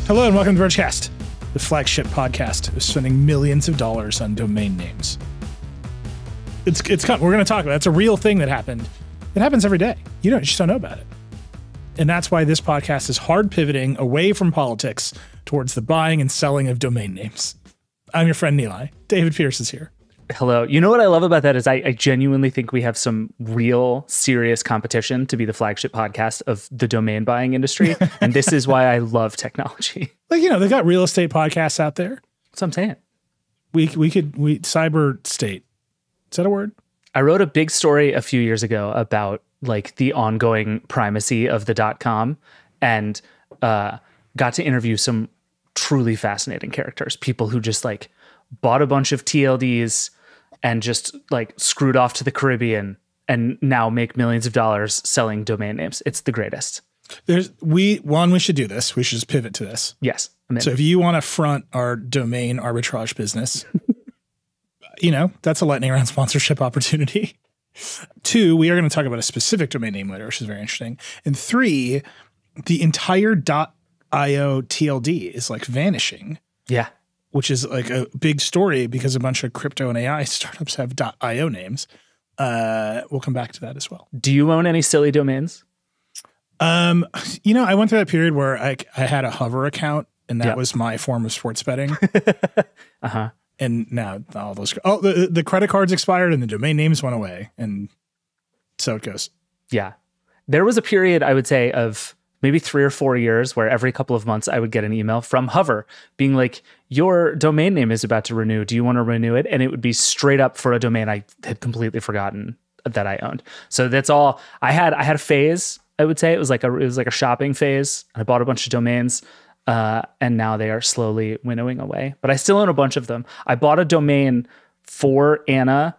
Hello and welcome to Vergecast, the flagship podcast of spending millions of dollars on domain names. We're going to talk about it. It's a real thing that happened. It happens every day. You just don't know about it. And that's why this podcast is hard pivoting away from politics towards the buying and selling of domain names. I'm your friend Nilay. David Pierce is here. Hello. You know what I love about that is I genuinely think we have some real serious competition to be the flagship podcast of the domain buying industry. And this is why I love technology. They've got real estate podcasts out there. That's what I'm saying. We cyber state. Is that a word? I wrote a big story a few years ago about the ongoing primacy of the .com and got to interview some truly fascinating characters, people who just bought a bunch of TLDs and just screwed off to the Caribbean and now make millions of dollars selling domain names. It's the greatest. We should do this. We should just pivot to this. Yes. So if you want to front our domain arbitrage business, that's a lightning round sponsorship opportunity. 2, we are going to talk about a specific domain name later, which is very interesting. And 3, the entire .io TLD is vanishing. Yeah. Which is a big story because a bunch of crypto and AI startups have .io names. We'll come back to that as well. Do you own any silly domains? I went through that period where I had a Hover account and that was my form of sports betting. Uh-huh. And now all those, the credit cards expired and the domain names went away. And so it goes. Yeah. There was a period, I would say, of maybe 3 or 4 years where every couple of months I would get an email from Hover being like, your domain name is about to renew. Do you want to renew it? And it would be straight up for a domain I had completely forgotten that I owned. So that's all I had. I had a phase, I would say. It was like a shopping phase. I bought a bunch of domains and now they are slowly winnowing away. But I still own a bunch of them. I bought a domain for Anna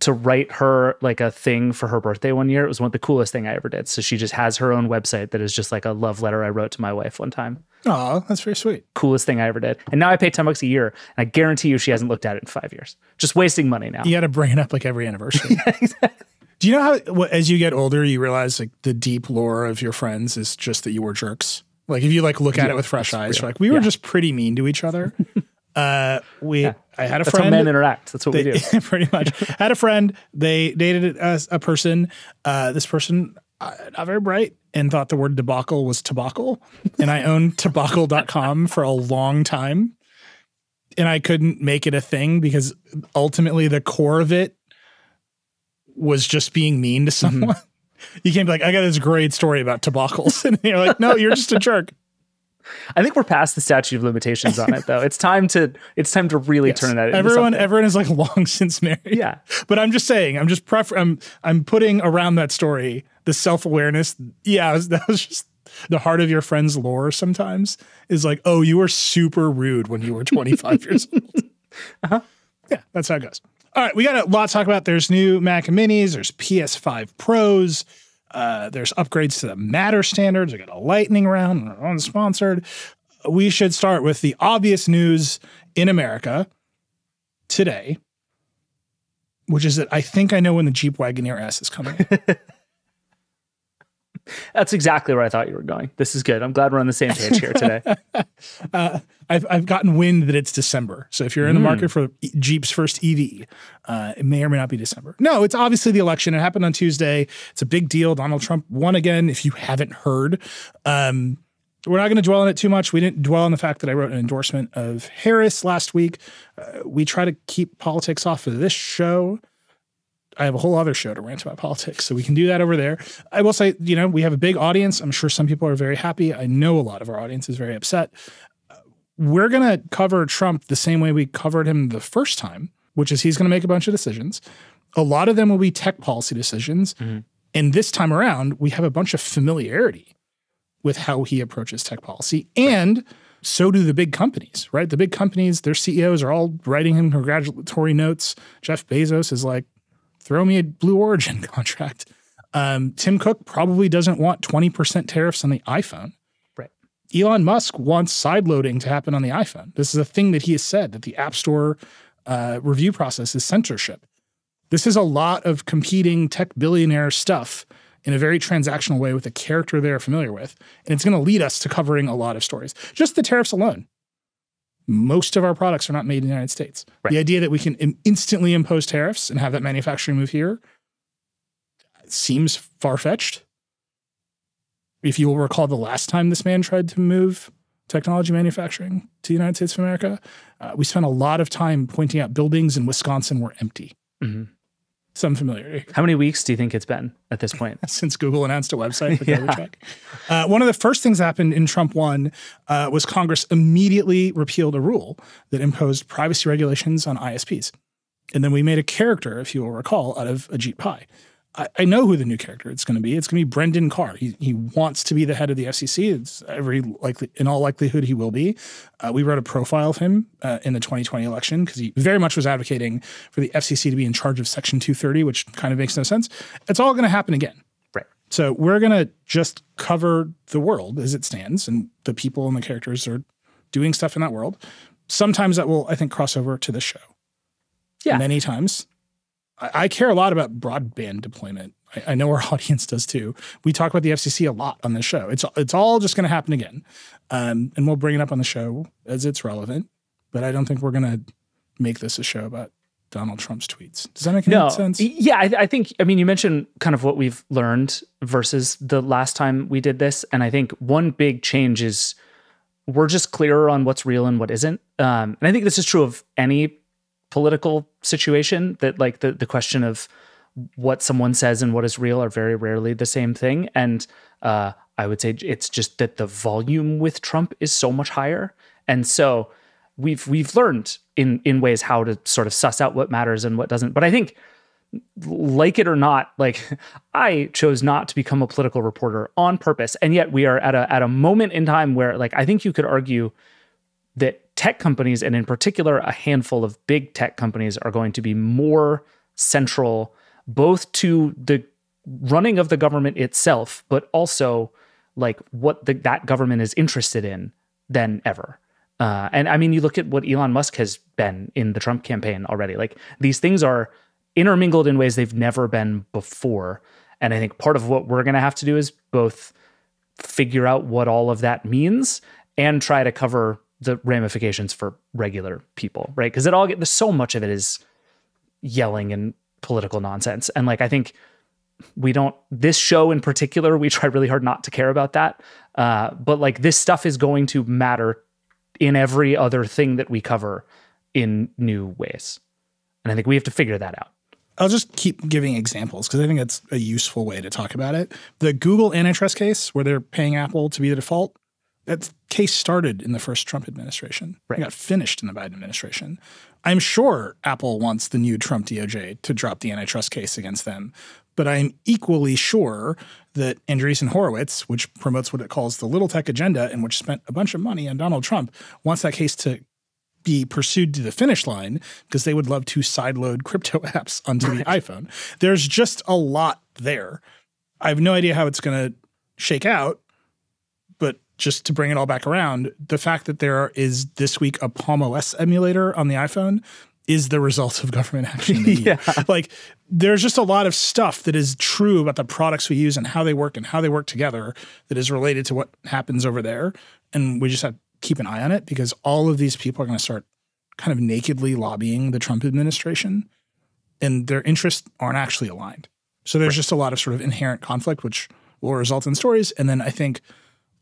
to write her a thing for her birthday one year. It was the coolest thing I ever did. So she just has her own website that is just a love letter I wrote to my wife one time. Oh, that's very sweet. Coolest thing I ever did. And now I pay $10 a year. And I guarantee you she hasn't looked at it in 5 years. Just wasting money now. You got to bring it up every anniversary. Yeah, exactly. Do you know how, as you get older, you realize the deep lore of your friends is just that you were jerks? If you look at it with fresh eyes, you're we were just pretty mean to each other. I had a That's friend. how men interact. That's what we do. Pretty much. Had a friend. They dated a person. This person, not very bright, and thought the word debacle was tobacco. And I owned tobacco.com for a long time. And I couldn't make it a thing because ultimately the core of it was just being mean to someone. Mm-hmm. You can't be I got this great story about tobaccos. And you're no, you're just a jerk. I think we're past the statute of limitations on it, though. It's time to really turn that into something. Everyone is long since married. Yeah. But I'm just saying, I'm putting around that story the self-awareness. Yeah, that was just the heart of your friend's lore sometimes is oh, you were super rude when you were 25 years old. Uh-huh. Yeah, that's how it goes. All right, we got a lot to talk about. There's new Mac Minis. There's PS5 Pros. There's upgrades to the Matter standards. We got a lightning round. We're unsponsored. We should start with the obvious news in America today, which is that I think I know when the Jeep Wagoneer S is coming. That's exactly where I thought you were going. This is good. I'm glad we're on the same page here today. I've gotten wind that it's December. So if you're in the market for Jeep's first EV, it may or may not be December. No, it's obviously the election. It happened on Tuesday. It's a big deal. Donald Trump won again, if you haven't heard. We're not going to dwell on it too much. We didn't dwell on the fact that I wrote an endorsement of Harris last week. We try to keep politics off of this show. I have a whole other show to rant about politics, so we can do that over there. I will say, we have a big audience. I'm sure some people are very happy. I know a lot of our audience is very upset. We're going to cover Trump the same way we covered him the first time, which is he's going to make a bunch of decisions. A lot of them will be tech policy decisions. Mm-hmm. And this time around, we have a bunch of familiarity with how he approaches tech policy. And so do the big companies, right? The big companies, their CEOs are all writing him congratulatory notes. Jeff Bezos is throw me a Blue Origin contract. Tim Cook probably doesn't want 20% tariffs on the iPhone. Right. Elon Musk wants sideloading to happen on the iPhone. This is a thing that he has said, that the App Store review process is censorship. This is a lot of competing tech billionaire stuff in a very transactional way with a character they're familiar with. And it's going to lead us to covering a lot of stories. Just the tariffs alone. Most of our products are not made in the United States. Right. The idea that we can instantly impose tariffs and have that manufacturing move here seems far-fetched. If you will recall the last time this man tried to move technology manufacturing to the United States of America, we spent a lot of time pointing out buildings in Wisconsin were empty. Mm-hmm. Some familiarity. How many weeks do you think it's been at this point? Since Google announced a website for check. One of the first things that happened in Trump 1 was Congress immediately repealed a rule that imposed privacy regulations on ISPs. And then we made a character, if you will recall, out of Ajit Pai. I know who the new character it's going to be. It's going to be Brendan Carr. He wants to be the head of the FCC. It's in all likelihood, he will be. We wrote a profile of him in the 2020 election because he very much was advocating for the FCC to be in charge of Section 230, which kind of makes no sense. It's all going to happen again. Right. So we're going to just cover the world as it stands, and the people and the characters are doing stuff in that world. Sometimes that will, I think, cross over to the show. Yeah. Many times. I care a lot about broadband deployment. I know our audience does too. We talk about the FCC a lot on this show. It's all just going to happen again. And we'll bring it up on the show as it's relevant. But I don't think we're going to make this a show about Donald Trump's tweets. Does that make any sense? Yeah, I think, you mentioned kind of what we've learned versus the last time we did this. And I think one big change is we're just clearer on what's real and what isn't. And I think this is true of any political situation, that like the question of what someone says and what is real are very rarely the same thing. And I would say it's just that the volume with Trump is so much higher. And so we've learned in ways how to sort of suss out what matters and what doesn't. But I think, like it or not, like I chose not to become a political reporter on purpose. And yet we are at a moment in time where, like, I think you could argue that tech companies, and in particular a handful of big tech companies, are going to be more central both to the running of the government itself, but also like what that government is interested in than ever. And you look at what Elon Musk has been in the Trump campaign already. Like, these things are intermingled in ways they've never been before. And I think part of what we're going to have to do is both figure out what all of that means and try to cover the ramifications for regular people, right? Because so much of it is yelling and political nonsense. And like, I think this show in particular, we try really hard not to care about that. But like, this stuff is going to matter in every other thing that we cover in new ways. And I think we have to figure that out. I'll just keep giving examples because I think it's a useful way to talk about it. The Google antitrust case where they're paying Apple to be the default, that case started in the first Trump administration. Right. It got finished in the Biden administration. I'm sure Apple wants the new Trump DOJ to drop the antitrust case against them. But I'm equally sure that Andreessen Horowitz, which promotes what it calls the little tech agenda and which spent a bunch of money on Donald Trump, wants that case to be pursued to the finish line because they would love to sideload crypto apps onto the iPhone. There's just a lot there. I have no idea how it's going to shake out. But just to bring it all back around, the fact that there is this week a Palm OS emulator on the iPhone is the result of government action. Yeah. Like, there's just a lot of stuff that is true about the products we use and how they work together that is related to what happens over there. And we just have to keep an eye on it because all of these people are going to start kind of nakedly lobbying the Trump administration, and their interests aren't actually aligned. So there's just a lot of sort of inherent conflict, which will result in stories. And then I think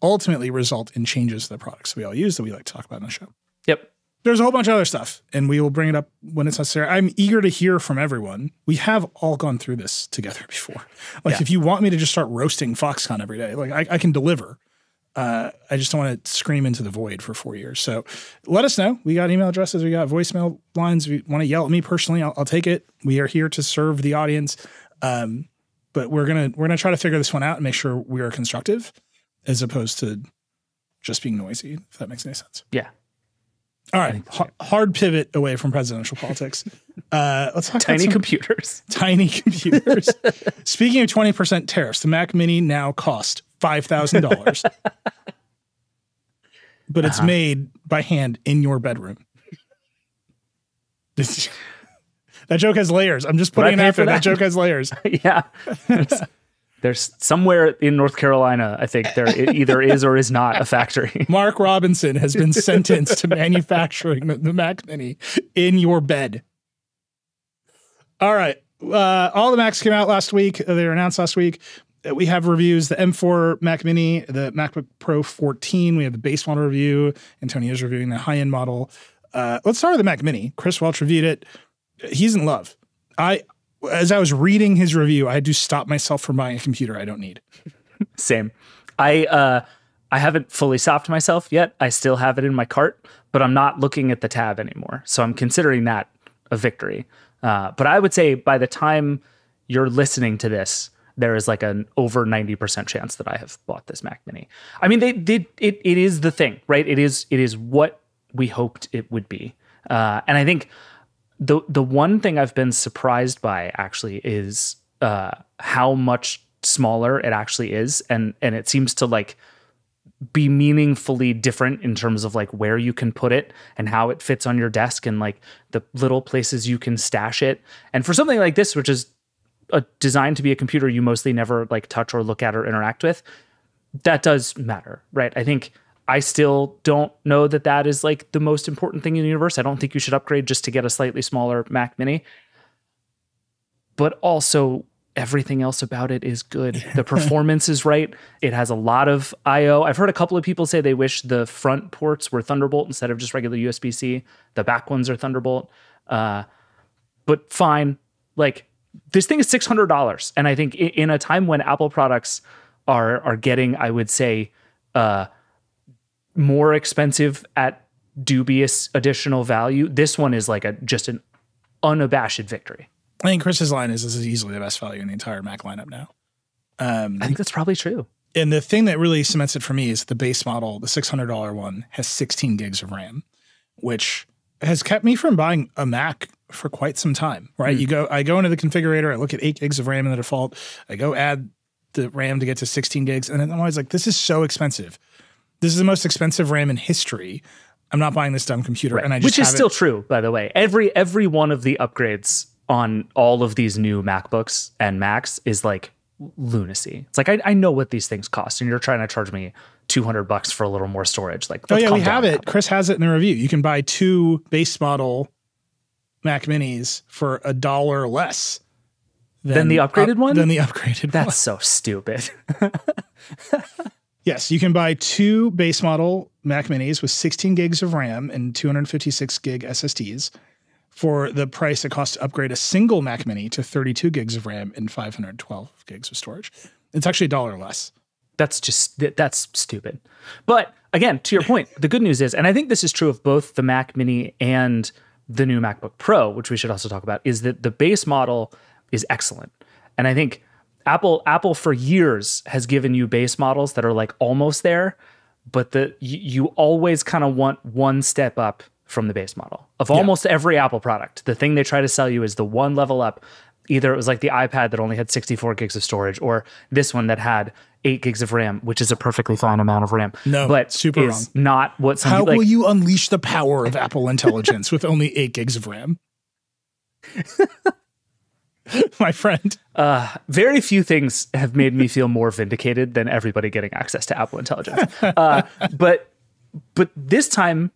ultimately result in changes to the products we all use that we like to talk about on the show. Yep. There's a whole bunch of other stuff, and we will bring it up when it's necessary. I'm eager to hear from everyone. We have all gone through this together before. Like, if you want me to just start roasting Foxconn every day, like I can deliver. I just don't want to scream into the void for 4 years. So let us know. We got email addresses. We got voicemail lines. If you want to yell at me personally, I'll take it. We are here to serve the audience. But we're gonna try to figure this one out and make sure we are constructive, as opposed to just being noisy, if that makes any sense. Yeah. All right. Hard pivot away from presidential politics. Let's talk about computers. Tiny computers. Speaking of 20% tariffs, the Mac Mini now costs $5,000. But it's made by hand in your bedroom. That joke has layers. I'm just putting it out there. That joke has layers. Yeah. There's somewhere in North Carolina, I think there either is or is not a factory. Mark Robinson has been sentenced to manufacturing the Mac Mini in your bed. All right. All the Macs came out last week. They were announced last week. We have reviews, the M4 Mac Mini, the MacBook Pro 14. We have the base model review. Antonio's reviewing the high-end model. Let's start with the Mac Mini. Chris Welch reviewed it. He's in love. As I was reading his review, I had to stop myself from buying a computer I don't need. Same. I haven't fully stopped myself yet. I still have it in my cart, but I'm not looking at the tab anymore. So I'm considering that a victory. But I would say by the time you're listening to this, there is like an over 90% chance that I have bought this Mac Mini. I mean, it is the thing, right? It is what we hoped it would be. And I think the one thing I've been surprised by actually is how much smaller it actually is. And it seems to like be meaningfully different in terms of like where you can put it and how it fits on your desk and like the little places you can stash it. And for something like this, which is designed to be a computer you mostly never like touch or look at or interact with, that does matter, right? I think I still don't know that is like the most important thing in the universe. I don't think you should upgrade just to get a slightly smaller Mac Mini. But also everything else about it is good. The performance is right. It has a lot of I/O. I've heard a couple of people say they wish the front ports were Thunderbolt instead of just regular USB-C. The back ones are Thunderbolt. But fine. Like, this thing is $600. And I think in a time when Apple products are getting, I would say, more expensive at dubious additional value, this one is like just an unabashed victory. I think Chris's line is this is easily the best value in the entire Mac lineup now. I think that's probably true. And the thing that really cements it for me is the base model, the $600 one, has 16 gigs of RAM, which has kept me from buying a Mac for quite some time, right? I go into the configurator, I look at 8 gigs of RAM in the default, I go add the RAM to get to 16 gigs, and then I'm always like, this is so expensive. This is the most expensive RAM in history. I'm not buying this dumb computer. Right. And I just Which is still true, by the way. Every one of the upgrades on all of these new MacBooks and Macs is like lunacy. It's like, I know what these things cost, and you're trying to charge me $200 for a little more storage. Like, oh yeah, we have it. Chris has it in the review. You can buy 2 base model Mac Minis for $1 less than the upgraded one. Than the upgraded one. That's so stupid. Yes, you can buy 2 base model Mac Minis with 16 gigs of RAM and 256 gig SSDs for the price it costs to upgrade a single Mac Mini to 32 gigs of RAM and 512 gigs of storage. It's actually $1 less. That's stupid. But again, to your point, the good news is, and I think this is true of both the Mac Mini and the new MacBook Pro, which we should also talk about, is that the base model is excellent. And I think Apple for years has given you base models that are like almost there, but you always kind of want one step up from the base model of almost every Apple product. The thing they try to sell you is the one level up. Either it was like the iPad that only had 64 gigs of storage, or this one that had 8 gigs of RAM, which is a perfectly fine amount of RAM. No, but super wrong. Not what some How people, will you unleash the power of Apple intelligence with only 8 gigs of RAM? My friend. Very few things have made me feel more vindicated than everybody getting access to Apple intelligence. But this time,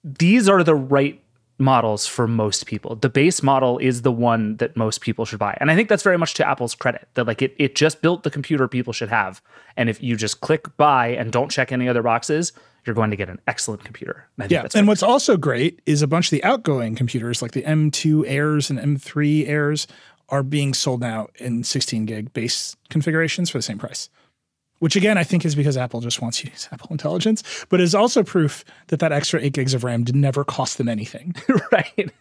these are the right models for most people. The base model is the one that most people should buy. And I think that's very much to Apple's credit, that like it just built the computer people should have. And if you just click buy and don't check any other boxes, you're going to get an excellent computer. And what's also great is a bunch of the outgoing computers like the M2 Airs and M3 Airs are being sold now in 16 gig base configurations for the same price. Which again, I think is because Apple just wants you to use Apple Intelligence, but is also proof that extra 8 gigs of RAM did never cost them anything. Right.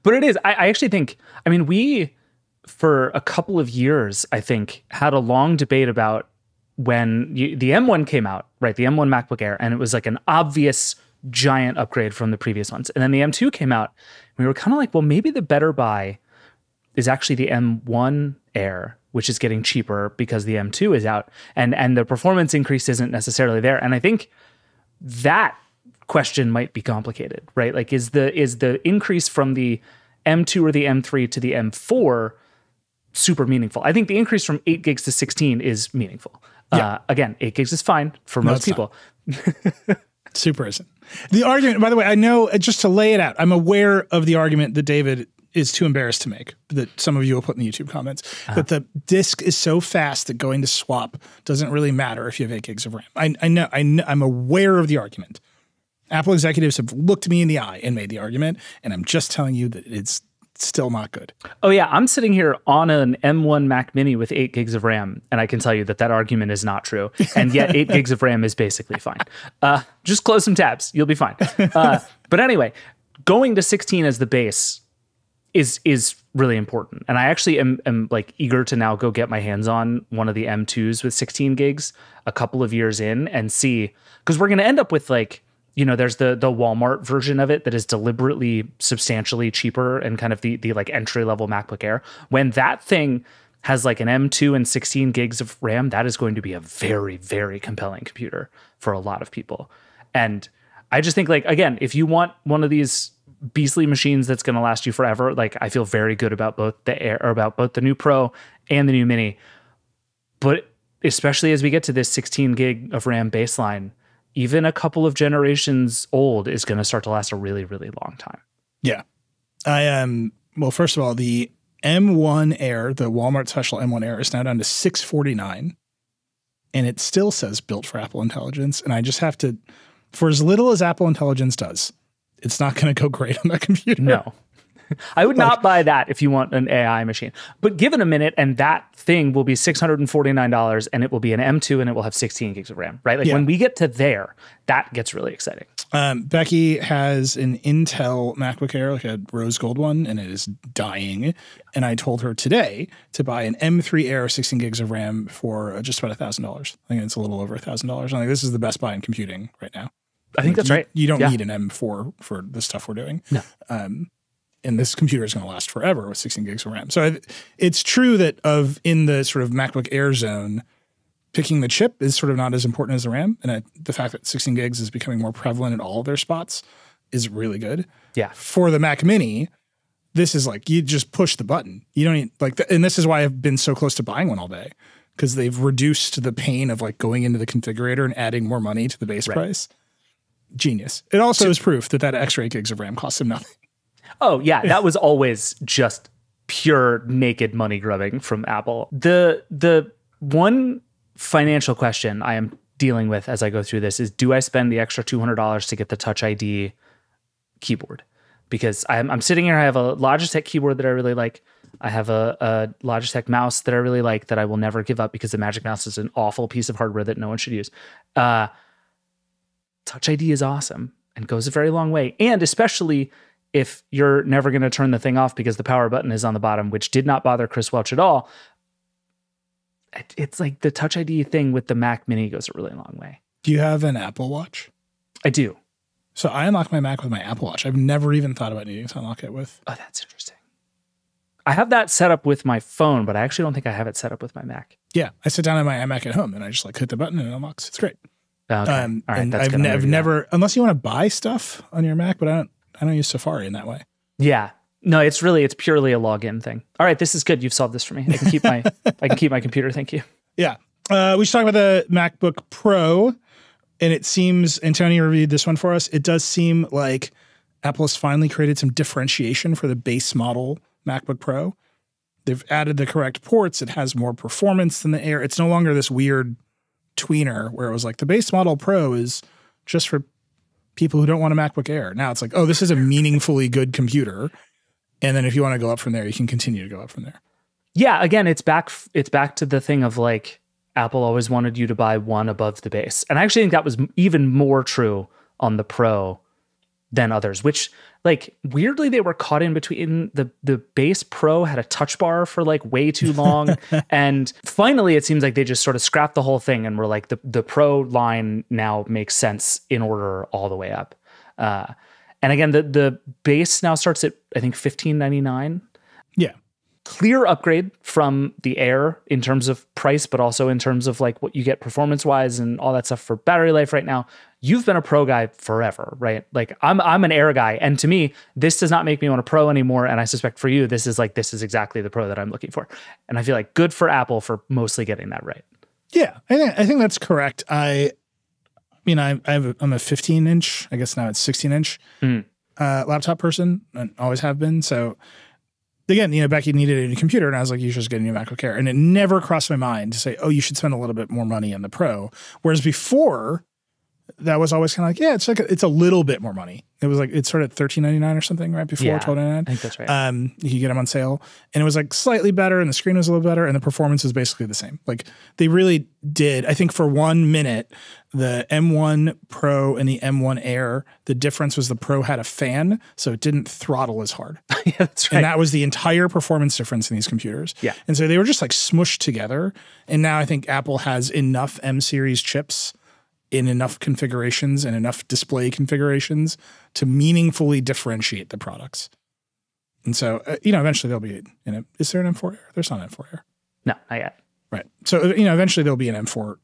But it is. I actually think, I mean, we, for a couple of years, I think, had a long debate about when the M1 came out, right? The M1 MacBook Air, and it was like an obvious giant upgrade from the previous ones. And then the M2 came out, and we were kind of like, well, maybe the better buy is actually the M1 Air, which is getting cheaper because the M2 is out, and the performance increase isn't necessarily there. And I think that question might be complicated, right? Like, is the increase from the M2 or the M3 to the M4 super meaningful. I think the increase from 8 gigs to 16 is meaningful. Again, 8 gigs is fine for most people. Super isn't. The argument, by the way, I know, just to lay it out, I'm aware of the argument that David is too embarrassed to make, that some of you will put in the YouTube comments, that the disk is so fast that going to swap doesn't really matter if you have 8 gigs of RAM. I know, I'm aware of the argument. Apple executives have looked me in the eye and made the argument, and I'm just telling you that it's still not good. Oh yeah, I'm sitting here on an M1 Mac Mini with 8 gigs of RAM, and I can tell you that argument is not true. And yet 8 gigs of RAM is basically fine. Just close some tabs, you'll be fine. But anyway, going to 16 as the base is really important. And I actually am like eager to now go get my hands on one of the M2s with 16 gigs a couple of years in and see, because we're going to end up with like, there's the Walmart version of it that is deliberately substantially cheaper and kind of the like entry level MacBook Air. When that thing has like an M2 and 16 gigs of RAM, that is going to be a very, very compelling computer for a lot of people. And I just think, like, again, if you want one of these beastly machines that's going to last you forever, like, I feel very good about both the Air, or about both the new Pro and the new Mini. But especially as we get to this 16 gig of RAM baseline, even a couple of generations old is going to start to last a really, really long time. Yeah. Well, first of all, the M1 Air, the Walmart special M1 Air, is now down to $649, and it still says built for Apple Intelligence. And I just have to, for as little as Apple Intelligence does, it's not going to go great on that computer. No. I would not buy that if you want an AI machine. But give it a minute, and that thing will be $649, and it will be an M2, and it will have 16 gigs of RAM, right? Like, when we get to there, that gets really exciting. Becky has an Intel MacBook Air, like a rose gold one, and it is dying. And I told her today to buy an M3 Air 16 gigs of RAM for just about $1,000. I think it's a little over $1,000. I think this is the best buy in computing right now. I think that's right. You don't need an M4 for the stuff we're doing. No. And this computer is going to last forever with 16 gigs of RAM. So it's true that in the sort of MacBook Air zone, picking the chip is sort of not as important as the RAM. And the fact that 16 gigs is becoming more prevalent in all of their spots is really good. Yeah. For the Mac Mini, this is like, you just push the button. You don't need, like, and this is why I've been so close to buying one all day, because they've reduced the pain of like going into the configurator and adding more money to the base price. Genius. It also is proof that extra 8 gigs of RAM costs him nothing. Oh, yeah. That was always just pure naked money grubbing from Apple. The one financial question I am dealing with as I go through this is, do I spend the extra $200 to get the Touch ID keyboard? Because I'm sitting here, I have a Logitech keyboard that I really like. I have a Logitech mouse that I really like that I will never give up, because the Magic Mouse is an awful piece of hardware that no one should use. Touch ID is awesome and goes a very long way. And especially if you're never going to turn the thing off because the power button is on the bottom, which did not bother Chris Welch at all. It's like the Touch ID thing with the Mac Mini goes a really long way. Do you have an Apple Watch? I do. So I unlock my Mac with my Apple Watch. I've never even thought about needing to unlock it with. Oh, that's interesting. I have that set up with my phone, but I actually don't think I have it set up with my Mac. Yeah. I sit down on my iMac at home and I just like hit the button and it unlocks. It's great. Okay. All right. And I've never, unless you want to buy stuff on your Mac, but I don't use Safari in that way. Yeah. No, it's purely a login thing. All right, this is good. You've solved this for me. I can keep my computer. Thank you. Yeah. We should talk about the MacBook Pro, and it seems, and Tony reviewed this one for us, it does seem like Apple has finally created some differentiation for the base model MacBook Pro. They've added the correct ports. It has more performance than the Air. It's no longer this weird tweener where it was like the base model Pro is just for people who don't want a MacBook Air. Now it's like, oh, this is a meaningfully good computer. And then if you want to go up from there, you can continue to go up from there. Yeah, again, it's back to the thing of like, Apple always wanted you to buy one above the base. And I actually think that was even more true on the Pro than others, which, like, weirdly they were caught in between. The base Pro had a touch bar for like way too long. And finally it seems like they just sort of scrapped the whole thing and were like, the Pro line now makes sense in order all the way up. And again, the base now starts at, I think, $15.99. Yeah. clear upgrade from the Air in terms of price, but also in terms of like what you get performance-wise and all that stuff for battery life right now. You've been a Pro guy forever, right? Like I'm an Air guy. And to me, this does not make me want a Pro anymore. And I suspect for you, this is exactly the Pro that I'm looking for. And I feel like good for Apple for mostly getting that right. Yeah, I think that's correct. I'm a 15-inch, I guess now it's 16-inch laptop person, and always have been. So again, Becky needed a new computer, and I was like, you should just get a new MacBook Air. And it never crossed my mind to say, oh, you should spend a little bit more money on the Pro. Whereas before, that was always kind of like, yeah, it's a little bit more money. It was like, it started at $13.99 or something right before $12.99. I think that's right. You could get them on sale, and it was like slightly better, and the screen was a little better, and the performance was basically the same. Like they really did. I think for 1 minute, the M1 Pro and the M1 Air, the difference was the Pro had a fan, so it didn't throttle as hard. Yeah, that's right. And that was the entire performance difference in these computers. Yeah. And so they were just like smushed together. And now I think Apple has enough M series chips in enough configurations and enough display configurations to meaningfully differentiate the products. And so, eventually there'll be, is there an M4 Air? There's not an M4 Air. No, not yet. Right. So, eventually there'll be an M4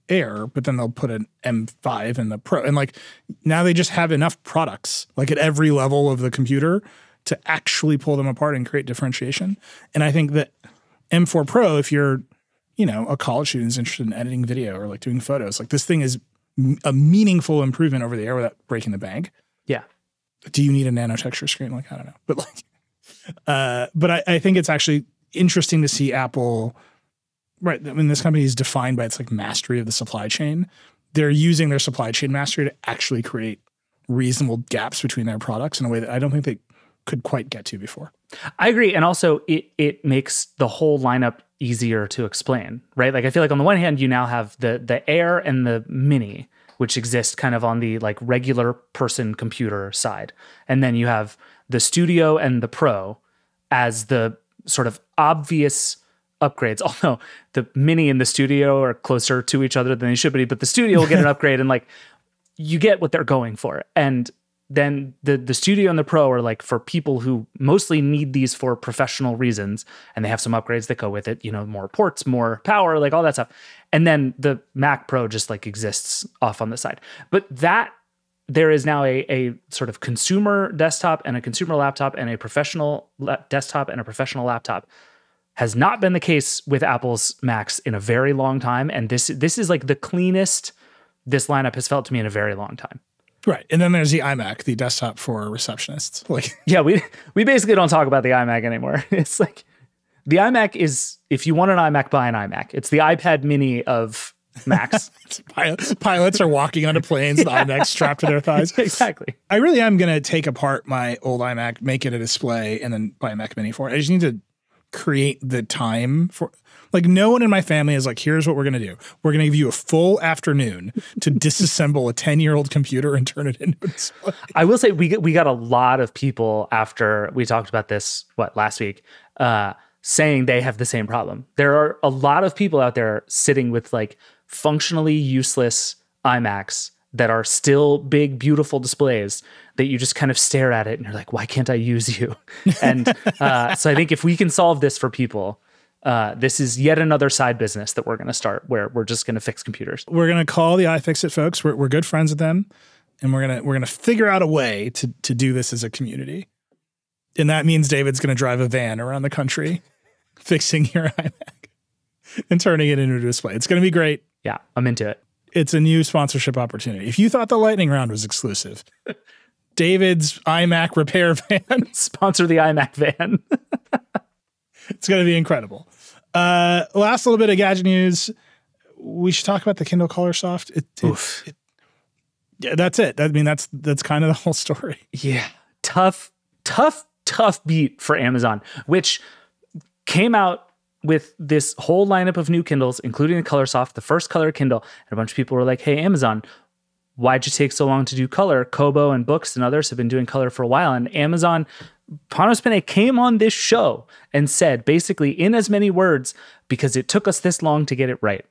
Air, but then they'll put an M5 in the Pro. And like now they just have enough products like at every level of the computer to actually pull them apart and create differentiation. And I think that M4 Pro, if you're, a college student who's interested in editing video or like doing photos, like this thing is a meaningful improvement over the Air without breaking the bank. Yeah. Do you need a nano texture screen? Like, I don't know. But like, but I think it's actually interesting to see Apple, right? I mean, this company is defined by its like mastery of the supply chain. They're using their supply chain mastery to actually create reasonable gaps between their products in a way that I don't think they could quite get to before. I agree. And also it makes the whole lineup easier to explain, right? Like I feel like on the one hand, you now have the Air and the Mini, which exist kind of on the like regular person computer side. And then you have the Studio and the Pro as the sort of obvious upgrades, although the Mini and the Studio are closer to each other than they should be, but the Studio will get an upgrade and like you get what they're going for. And then the Studio and the Pro are like for people who mostly need these for professional reasons, and they have some upgrades that go with it, more ports, more power, like all that stuff. And then the Mac Pro just like exists off on the side. But that there is now a sort of consumer desktop and a consumer laptop and a professional desktop and a professional laptop has not been the case with Apple's Macs in a very long time. And this is like the cleanest this lineup has felt to me in a very long time. Right. And then there's the iMac, the desktop for receptionists. Like, yeah, we basically don't talk about the iMac anymore. It's like the iMac is, if you want an iMac, buy an iMac. It's the iPad mini of Macs. Pilots are walking onto planes with iMacs strapped to their thighs. Exactly. I really am going to take apart my old iMac, make it a display, and then buy a Mac mini for it. I just need to create the time for, like, no one in my family is like, here's what we're going to do. We're going to give you a full afternoon to disassemble a 10-year-old computer and turn it into a display. I will say we got a lot of people after we talked about this, last week, saying they have the same problem. There are a lot of people out there sitting with like functionally useless iMacs that are still big, beautiful displays that you just kind of stare at it and you're like, why can't I use you? And so I think if we can solve this for people, this is yet another side business that we're going to start where we're just going to fix computers. We're going to call the iFixit folks. We're good friends with them, and we're going to figure out a way to do this as a community. And that means David's going to drive a van around the country fixing your iMac and turning it into a display. It's going to be great. Yeah, I'm into it. It's a new sponsorship opportunity. If you thought the lightning round was exclusive, David's iMac repair van. Sponsor the iMac van. It's going to be incredible. Last little bit of gadget news. We should talk about the Kindle Color Soft. Yeah, that's it. I mean, that's kind of the whole story. Yeah. Tough beat for Amazon, which came out with this whole lineup of new Kindles, including the Color Soft, the first color Kindle. And a bunch of people were like, hey, Amazon, why'd you take so long to do color? Kobo and Books and others have been doing color for a while. And Amazon, Panos Panay came on this show and said, basically in as many words, because it took us this long to get it right.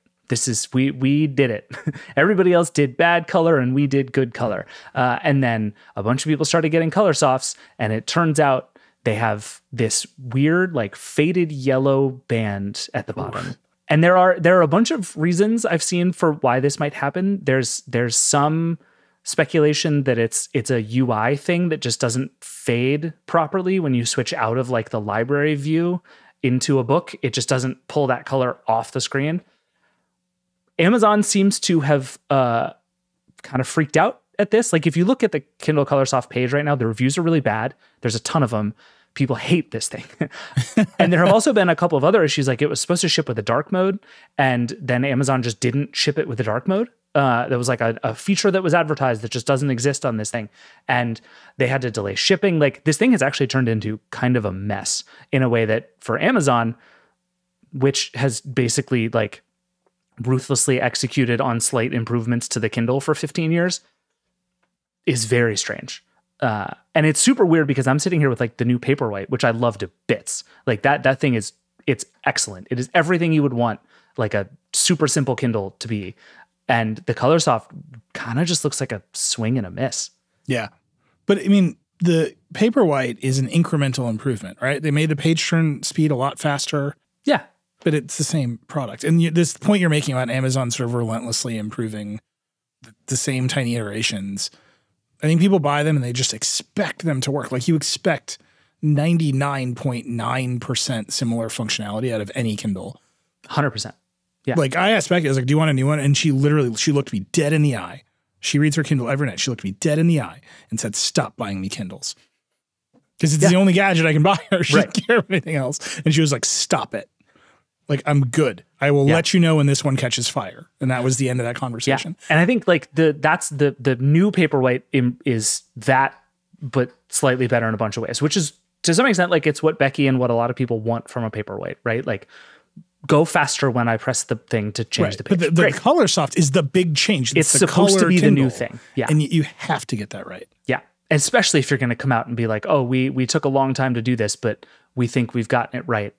We did it. Everybody else did bad color and we did good color. And then a bunch of people started getting color softs, and it turns out they have this weird, like faded yellow band at the bottom. And there are a bunch of reasons I've seen for why this might happen. There's some speculation that it's a UI thing that just doesn't fade properly when you switch out of like the library view into a book. It just doesn't pull that color off the screen. Amazon seems to have kind of freaked out at this. Like if you look at the Kindle Colorsoft page right now, the reviews are really bad. There's a ton of them. People hate this thing. And there have also been a couple of other issues. Like it was supposed to ship with a dark mode, and then Amazon just didn't ship it with the dark mode. There was like a feature that was advertised that just doesn't exist on this thing. And they had to delay shipping. Like this thing has actually turned into kind of a mess in a way that for Amazon, which has basically like ruthlessly executed on slight improvements to the Kindle for 15 years, is very strange. And it's super weird because I'm sitting here with like the new Paperwhite, which I love to bits. Like that thing it's excellent. It is everything you would want like a super simple Kindle to be. And the Colorsoft kind of just looks like a swing and a miss. Yeah. But I mean, the Paperwhite is an incremental improvement, right? They made the page turn speed a lot faster. Yeah. But it's the same product. And this point you're making about Amazon sort of relentlessly improving the same tiny iterations, I think people buy them and they just expect them to work. Like you expect 99.9% similar functionality out of any Kindle. 100%. Yeah. Like I asked Becky, I was like, do you want a new one? And she looked me dead in the eye. She reads her Kindle every night. She looked me dead in the eye and said, stop buying me Kindles. Because it's the only gadget I can buy her. She doesn't care about anything else. And she was like, stop it. Like, I'm good. I will let you know when this one catches fire. And that was the end of that conversation. Yeah. And I think like that's the new Paperwhite is that, but slightly better in a bunch of ways, which is to some extent like it's what Becky and what a lot of people want from a Paperwhite, right? Like go faster when I press the thing to change the page. But the Colorsoft is the big change. It's supposed to be the new thing. Yeah. And you have to get that right. Yeah. Especially if you're going to come out and be like, oh, we took a long time to do this, but we think we've gotten it right.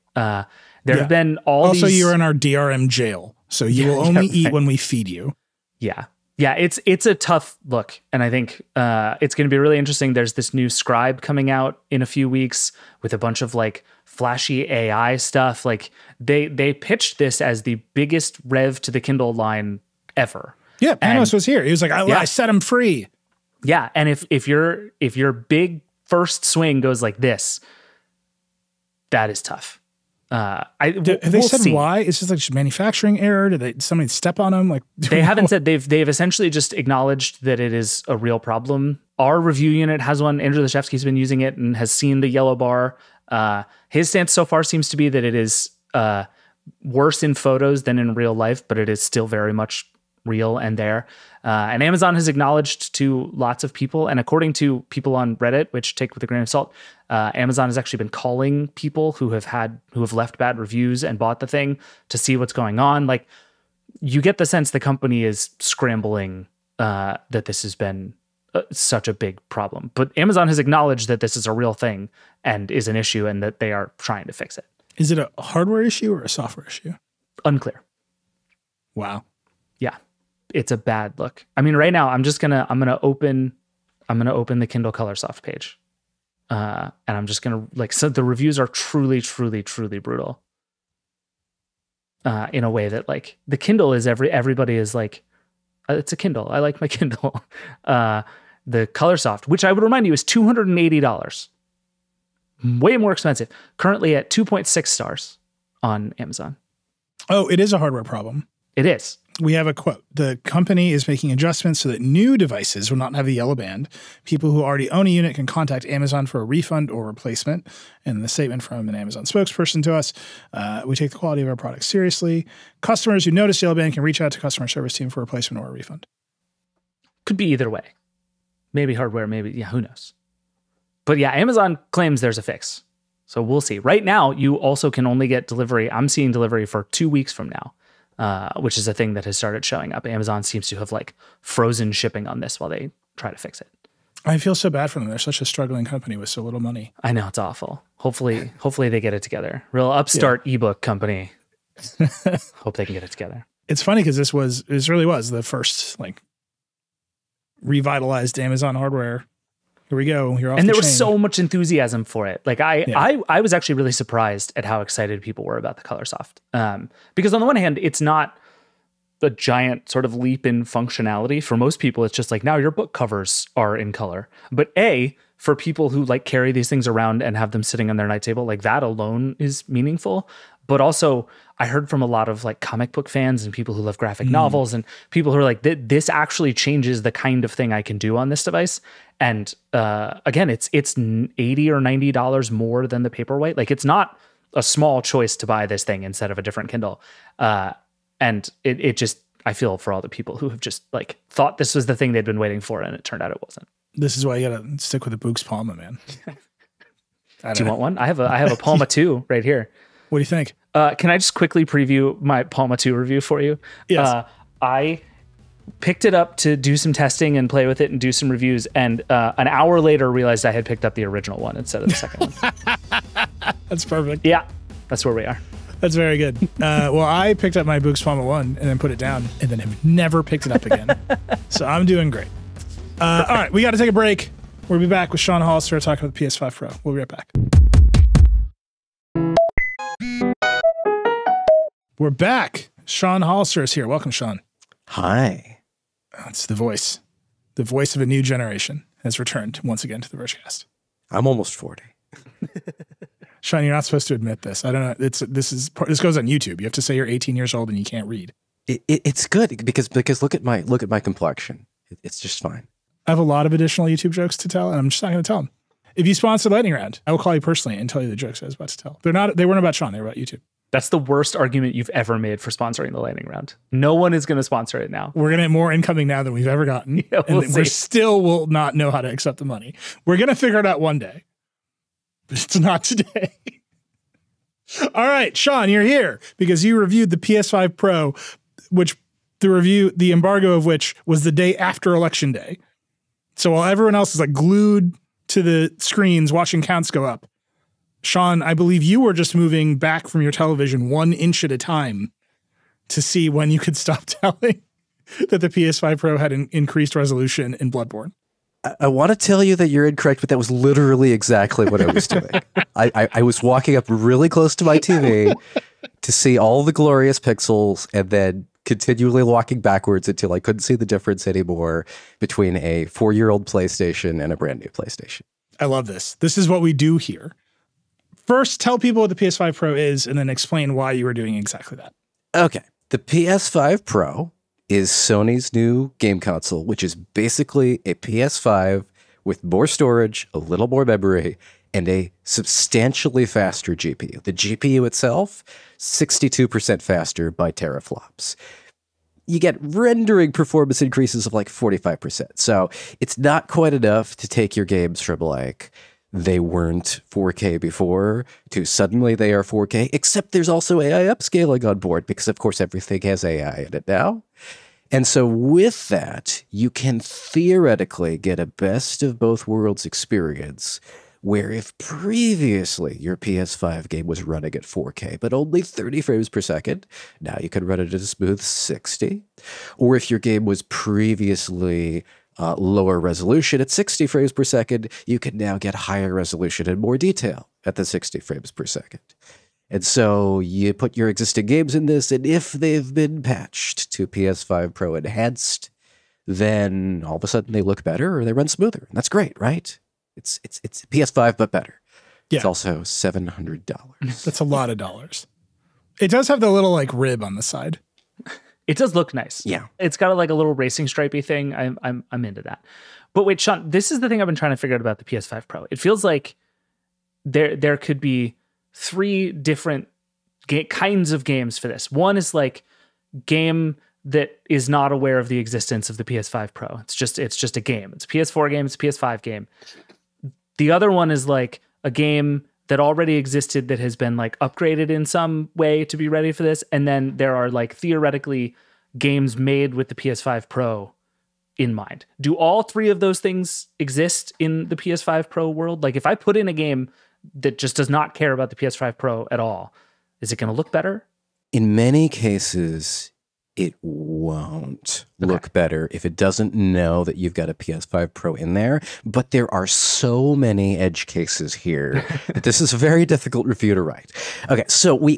There have been also you're in our DRM jail, so you will only eat when we feed you. Yeah. Yeah, it's a tough look, and I think it's going to be really interesting. There's this new Scribe coming out in a few weeks with a bunch of like flashy AI stuff. Like they pitched this as the biggest rev to the Kindle line ever. Yeah, Panos was here. He was like, I set him free. Yeah, and if your big first swing goes like this, that is tough. Have they said why? It's just like manufacturing error. Did somebody step on them? Like they haven't said. They've essentially just acknowledged that it is a real problem. Our review unit has one. Andrew Leshevsky's been using it and has seen the yellow bar. His stance so far seems to be that it is worse in photos than in real life, but it is still very much real and there. And Amazon has acknowledged to lots of people, and according to people on Reddit, which take with a grain of salt, Amazon has actually been calling people who have left bad reviews and bought the thing to see what's going on. Like you get the sense the company is scrambling that this has been such a big problem. But Amazon has acknowledged that this is a real thing and is an issue and that they are trying to fix it. Is it a hardware issue or a software issue? Unclear. Wow. Yeah. It's a bad look. I mean, right now I'm gonna open the Kindle Colorsoft page. And I'm just gonna so the reviews are truly, truly, truly brutal. In a way that like the Kindle is everybody is like, it's a Kindle. I like my Kindle. The Colorsoft, which I would remind you is $280. Way more expensive. Currently at 2.6 stars on Amazon. Oh, it is a hardware problem. It is. We have a quote. The company is making adjustments so that new devices will not have a yellow band. People who already own a unit can contact Amazon for a refund or replacement. And the statement from an Amazon spokesperson to us, we take the quality of our products seriously. Customers who notice yellow band can reach out to customer service team for a replacement or a refund. Could be either way. Maybe hardware, maybe, who knows? But yeah, Amazon claims there's a fix. So we'll see. Right now, you also can only get delivery. I'm seeing delivery for 2 weeks from now. Which is a thing that has started showing up. Amazon seems to have like frozen shipping on this while they try to fix it. I feel so bad for them. They're such a struggling company with so little money. I know, it's awful. Hopefully they get it together. Real upstart ebook company. Hope they can get it together. It's funny because this really was the first like revitalized Amazon hardware here we go. You're off and the there was chain. so much enthusiasm for it. Like I was actually really surprised at how excited people were about the Colorsoft. Because on the one hand, it's not a giant sort of leap in functionality. For most people, it's just like, now your book covers are in color. But for people who like carry these things around and have them sitting on their night table, like that alone is meaningful. But also, I heard from a lot of like comic book fans and people who love graphic novels and people who are like, this actually changes the kind of thing I can do on this device. And again, it's $80 or $90 more than the Paperwhite. Like, it's not a small choice to buy this thing instead of a different Kindle. And it just, I feel for all the people who have just like thought this was the thing they'd been waiting for, and it turned out it wasn't. This is why you gotta stick with the Boox Palma, man. Do you want one? I have a Palma 2 right here. What do you think? Can I just quickly preview my Palma 2 review for you? Yes. I picked it up to do some testing and play with it and do some reviews, and an hour later realized I had picked up the original one instead of the second one. That's perfect. Yeah, that's where we are. That's very good. Well, I picked up my Boox Palma 1 and then put it down and then have never picked it up again. So I'm doing great. All right, we got to take a break. We'll be back with Sean Hollister talking about the PS5 Pro. We'll be right back. We're back. Sean Hollister is here. Welcome, Sean. Hi. It's the voice. The voice of a new generation has returned once again to the Vergecast. I'm almost 40. Sean, you're not supposed to admit this. I don't know. This goes on YouTube. You have to say you're 18 years old and you can't read. It's good because look at my complexion. It's just fine. I have a lot of additional YouTube jokes to tell, and I'm just not going to tell them. If you sponsor Lightning Round, I will call you personally and tell you the jokes I was about to tell. They weren't about Sean. They were about YouTube. That's the worst argument you've ever made for sponsoring the Lightning Round. No one is going to sponsor it now. We're going to have more incoming now than we've ever gotten. Yeah, we still will not know how to accept the money. We're going to figure it out one day. But it's not today. All right, Sean, you're here because you reviewed the PS5 Pro, which the embargo of which was the day after Election Day. So while everyone else is like glued to the screens watching counts go up, Sean, I believe you were just moving back from your television 1 inch at a time to see when you could stop telling that the PS5 Pro had an increased resolution in Bloodborne. I want to tell you that you're incorrect, but that was literally exactly what I was doing. I was walking up really close to my TV to see all the glorious pixels and then continually walking backwards until I couldn't see the difference anymore between a 4-year-old PlayStation and a brand new PlayStation. I love this. This is what we do here. First, tell people what the PS5 Pro is and then explain why you were doing exactly that. Okay. The PS5 Pro is Sony's new game console, which is basically a PS5 with more storage, a little more memory, and a substantially faster GPU. The GPU itself, 62% faster by teraflops. You get rendering performance increases of like 45%. So it's not quite enough to take your games from like they weren't 4K before to suddenly they are 4K, except there's also AI upscaling on board because, of course, everything has AI in it now. And so with that, you can theoretically get a best of both worlds experience where if previously your PS5 game was running at 4K, but only 30 frames per second, now you can run it at a smooth 60. Or if your game was previously lower resolution at 60 frames per second, you can now get higher resolution and more detail at the 60 frames per second. And so you put your existing games in this, and if they've been patched to PS5 Pro Enhanced, then all of a sudden they look better or they run smoother. And that's great, right? It's PS5, but better. Yeah. It's also $700. That's a lot of dollars. It does have the little like rib on the side. It does look nice. Yeah. It's got like a little racing stripey thing. I'm into that. But wait, Sean, this is the thing I've been trying to figure out about the PS5 Pro. It feels like there could be 3 different kinds of games for this. One is like game that is not aware of the existence of the PS5 Pro. It's just a game. It's a PS4 game, it's a PS5 game. The other one is like a game that already existed that has been like upgraded in some way to be ready for this. And then there are like theoretically games made with the PS5 Pro in mind. Do all 3 of those things exist in the PS5 Pro world? Like if I put in a game that just does not care about the PS5 Pro at all, is it going to look better? In many cases, it won't look better if it doesn't know that you've got a PS5 Pro in there. But there are so many edge cases here that this is a very difficult review to write. Okay, so we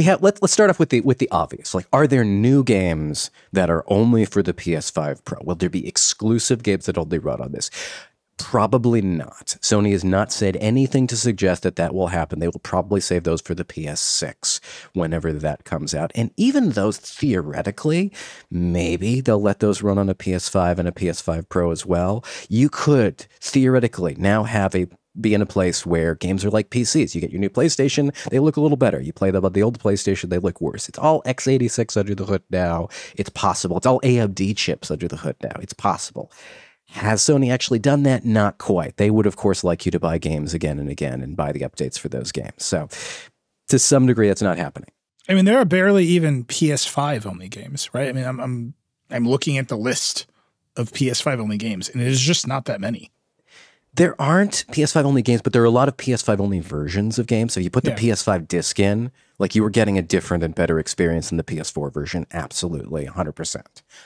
have let's start off with the obvious. Like, are there new games that are only for the PS5 Pro? Will there be exclusive games that only run on this? Probably not. Sony has not said anything to suggest that that will happen. They will probably save those for the PS6 whenever that comes out. And even those, theoretically, maybe they'll let those run on a PS5 and a PS5 Pro as well. You could, theoretically, now have be in a place where games are like PCs. You get your new PlayStation, they look a little better. You play them on the old PlayStation, they look worse. It's all x86 under the hood now. It's possible. It's all AMD chips under the hood now. It's possible. Has Sony actually done that? Not quite. They would, of course, like you to buy games again and again and buy the updates for those games. So to some degree, that's not happening. I mean, there are barely even PS5 only games, right? I mean, I'm looking at the list of PS5 only games, and it is just not that many. There aren't PS5 only games, but there are a lot of PS5 only versions of games. So you put the PS5 disc in, like you were getting a different and better experience than the PS4 version. Absolutely, 100%.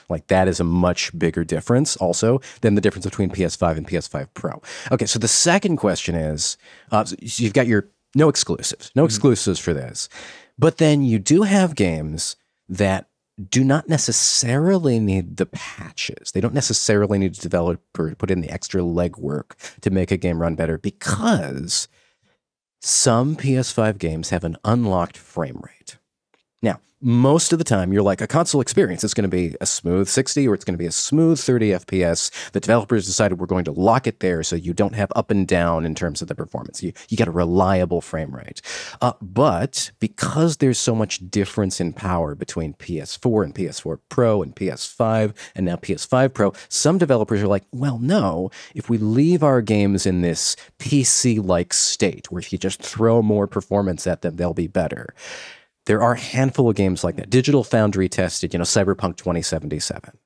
Like that is a much bigger difference also than the difference between PS5 and PS5 Pro. Okay, so the second question is, so you've got your no exclusives for this. But then you do have games that do not necessarily need the patches. They don't necessarily need to develop or put in the extra legwork to make a game run better because some PS5 games have an unlocked frame rate. Now, most of the time, you're like, a console experience is going to be a smooth 60 or it's going to be a smooth 30 FPS. The developers decided we're going to lock it there so you don't have up and down in terms of the performance. You get a reliable frame rate. But because there's so much difference in power between PS4 and PS4 Pro and PS5 and now PS5 Pro, some developers are like, well, no, if we leave our games in this PC-like state where if you just throw more performance at them, they'll be better. There are a handful of games like that. Digital Foundry tested, Cyberpunk 2077.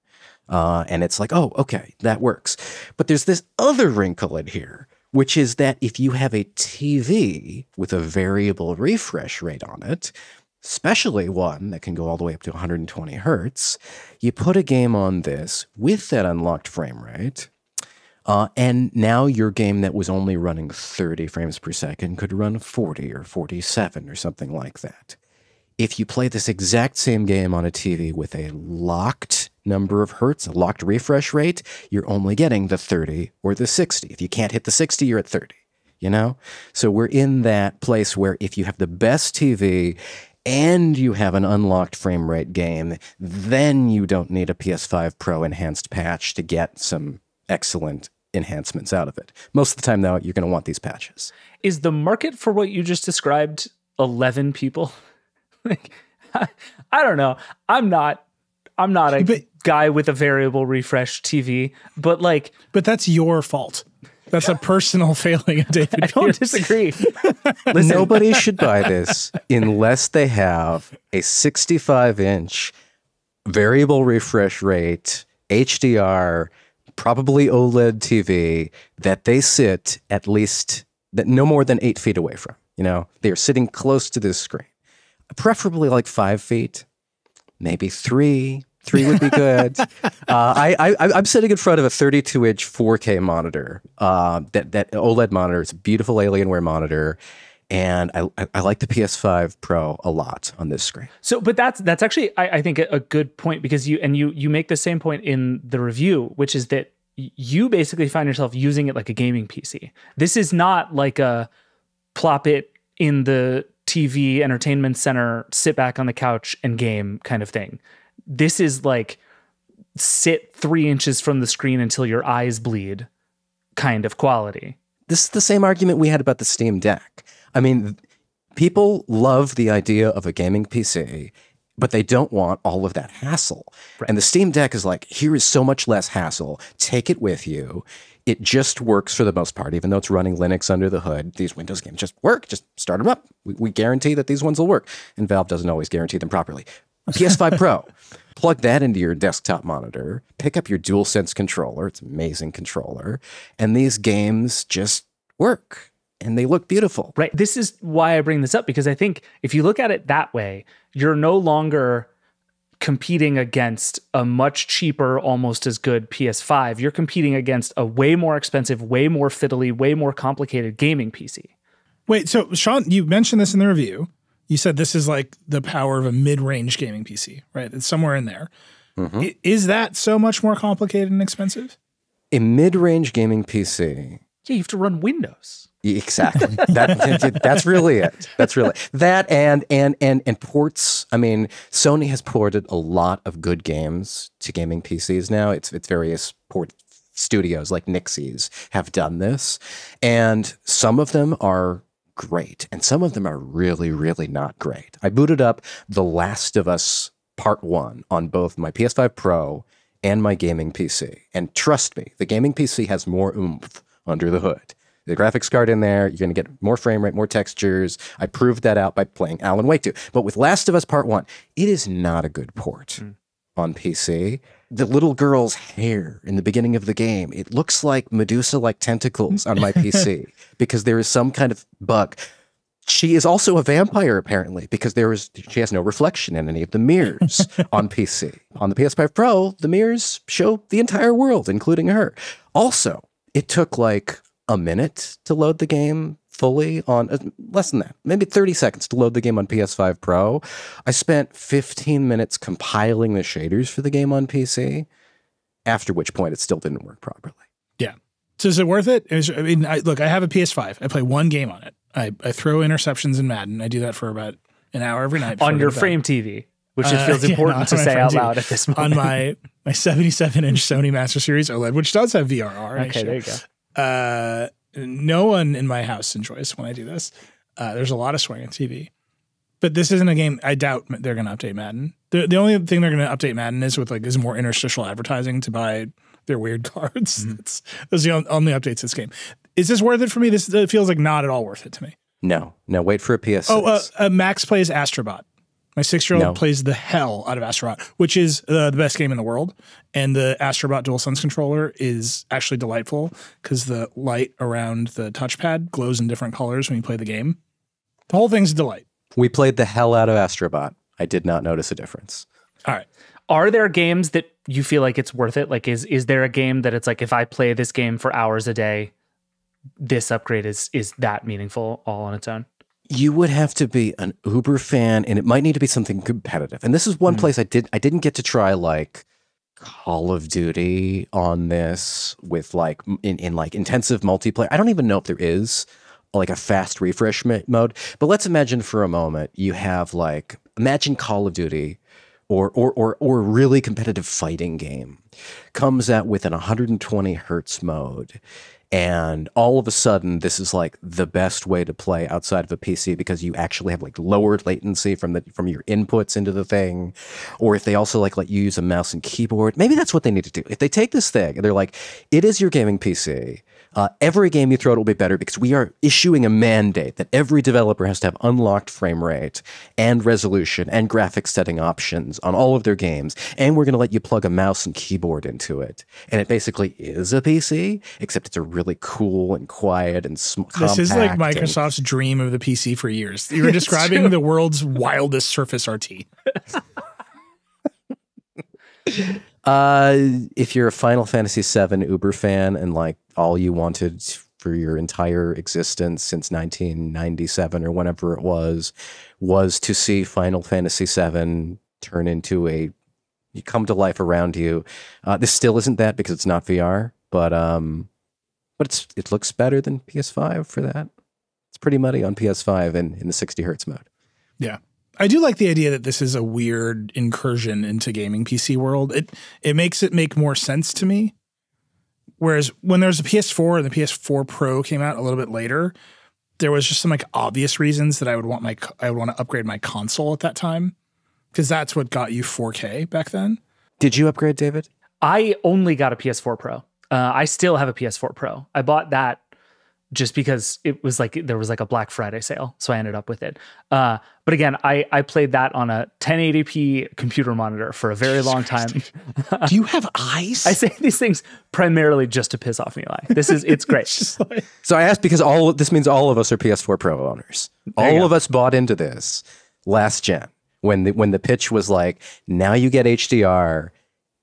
And it's like, oh, okay, that works. But there's this other wrinkle in here, which is that if you have a TV with a variable refresh rate on it, especially one that can go all the way up to 120 hertz, you put a game on this with that unlocked frame rate, and now your game that was only running 30 frames per second could run 40 or 47 or something like that. If you play this exact same game on a TV with a locked number of hertz, a locked refresh rate, you're only getting the 30 or the 60. If you can't hit the 60, you're at 30, So we're in that place where if you have the best TV and you have an unlocked frame rate game, then you don't need a PS5 Pro enhanced patch to get some excellent enhancements out of it. Most of the time, though, you're going to want these patches. Is the market for what you just described 11 people? I don't know. I'm not a guy with a variable refresh TV, but that's your fault. That's a personal failing of David. I don't disagree. Listen, nobody should buy this unless they have a 65-inch variable refresh rate, HDR, probably OLED TV that they sit at least no more than 8 feet away from. They are sitting close to this screen. Preferably like 5 feet, maybe 3. 3 would be good. I'm sitting in front of a 32-inch 4K monitor. That OLED monitor. It's a beautiful Alienware monitor, and I like the PS5 Pro a lot on this screen. So, but that's actually I think a good point because you make the same point in the review, which is that you basically find yourself using it like a gaming PC. This is not like a plop it in the TV entertainment center, sit back on the couch and game kind of thing. This is like sit 3 inches from the screen until your eyes bleed kind of quality. This is the same argument we had about the Steam Deck. I mean, people love the idea of a gaming PC, but they don't want all of that hassle. Right. And the Steam Deck is like, here is so much less hassle. Take it with you. It just works for the most part, even though it's running Linux under the hood. These Windows games just work. Just start them up. We guarantee that these ones will work. And Valve doesn't always guarantee them properly. PS5 Pro, plug that into your desktop monitor, pick up your DualSense controller. It's an amazing controller. And these games just work. And they look beautiful. Right. This is why I bring this up, because I think if you look at it that way, you're no longer competing against a much cheaper, almost as good PS5. You're competing against a way more expensive, way more fiddly, way more complicated gaming PC. Wait, so Sean, you mentioned this in the review. You said this is like the power of a mid-range gaming PC, right? It's somewhere in there. Mm-hmm. Is that so much more complicated and expensive? A mid-range gaming PC. Yeah, you have to run Windows. Exactly. That's really it. That's really that and ports. I mean, Sony has ported a lot of good games to gaming PCs now. It's various port studios like Nixie's have done this, and some of them are great, and some of them are really, really not great. I booted up The Last of Us Part 1 on both my PS5 Pro and my gaming PC, and trust me, the gaming PC has more oomph under the hood. The graphics card in there, you're going to get more frame rate, more textures. I proved that out by playing Alan Wake 2. But with Last of Us Part 1, it is not a good port on PC. The little girl's hair in the beginning of the game, it looks like Medusa-like tentacles on my PC because there is some kind of bug. She is also a vampire, apparently, because she has no reflection in any of the mirrors on PC. On the PS5 Pro, the mirrors show the entire world, including her. Also, it took like a minute to load the game fully on, less than that, maybe 30 seconds to load the game on PS5 Pro. I spent 15 minutes compiling the shaders for the game on PC, after which point it still didn't work properly. Yeah. So is it worth it? Look, I have a PS5. I play one game on it. I throw interceptions in Madden. I do that for about an hour every night. On your frame TV, which it feels important to say out loud at this moment. On my 77-inch Sony Master Series OLED, which does have VRR. Okay, there you go. No one in my house enjoys when I do this. There's a lot of swearing on TV, but this isn't a game. I doubt they're going to update Madden. The only thing they're going to update Madden is with more interstitial advertising to buy their weird cards. Those are the only updates this game. Is this worth it for me? This feels like not at all worth it to me. No, wait for a PS6. Max plays Astrobot. My 6-year-old plays the hell out of Astrobot, which is the best game in the world. And the Astrobot DualSense controller is actually delightful because the light around the touchpad glows in different colors when you play the game. The whole thing's a delight. We played the hell out of Astrobot. I did not notice a difference. All right. Are there games that you feel like it's worth it? Like, is there a game that it's like, if I play this game for hours a day, this upgrade is that meaningful all on its own? You would have to be an Uber fan, and it might need to be something competitive. And this is one place I didn't get to try like Call of Duty on this with like in like intensive multiplayer. I don't even know if there is like a fast refresh mode. But let's imagine for a moment you have imagine Call of Duty or a really competitive fighting game comes out with an 120 hertz mode. And all of a sudden, this is like the best way to play outside of a PC because you actually have like lowered latency from your inputs into the thing. Or if they also let you use a mouse and keyboard, maybe that's what they need to do. If they take this thing and they're like, it is your gaming PC. Every game you throw it will be better because we are issuing a mandate that every developer has to have unlocked frame rate and resolution and graphics setting options on all of their games. And we're going to let you plug a mouse and keyboard into it. And it basically is a PC, except it's a really cool and quiet and compact. This is like Microsoft's dream of the PC for years. You were describing the world's wildest Surface RT. If you're a Final Fantasy VII Uber fan and like all you wanted for your entire existence since 1997 or whenever it was to see Final Fantasy VII turn into you come to life around you. This still isn't that because it's not VR, but it looks better than PS5 for that. It's pretty muddy on PS5 in the 60 hertz mode. Yeah. I do like the idea that this is a weird incursion into gaming PC world. It makes it make more sense to me. Whereas when there's a PS4 and the PS4 Pro came out a little bit later, there was just some obvious reasons that I would want to upgrade my console at that time because that's what got you 4K back then. Did you upgrade, David? I only got a PS4 Pro. I still have a PS4 Pro. I bought that just because it was there was a Black Friday sale, so I ended up with it. But again, I played that on a 1080p computer monitor for a very long time. Do you have eyes? I say these things primarily just to piss off Nilay. It's great. So I asked because this means all of us are PS4 Pro owners. All of us bought into this last gen. when the pitch was like, now you get HDR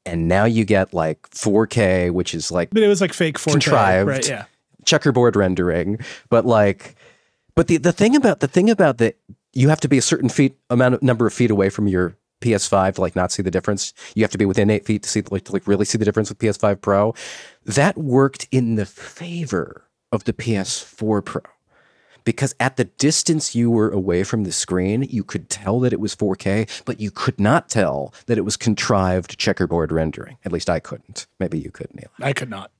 and now you get like 4K, which is like, but it was like fake 4K, contrived, right? Yeah, checkerboard rendering. But the thing about that, you have to be a certain number of feet away from your PS5 to like not see the difference. You have to be within 8 feet to see to really see the difference with PS5 Pro. That worked in the favor of the PS4 Pro, because at the distance you were away from the screen, you could tell that it was 4K, but you could not tell that it was contrived checkerboard rendering. At least I couldn't. Maybe you could, Neil. I could not.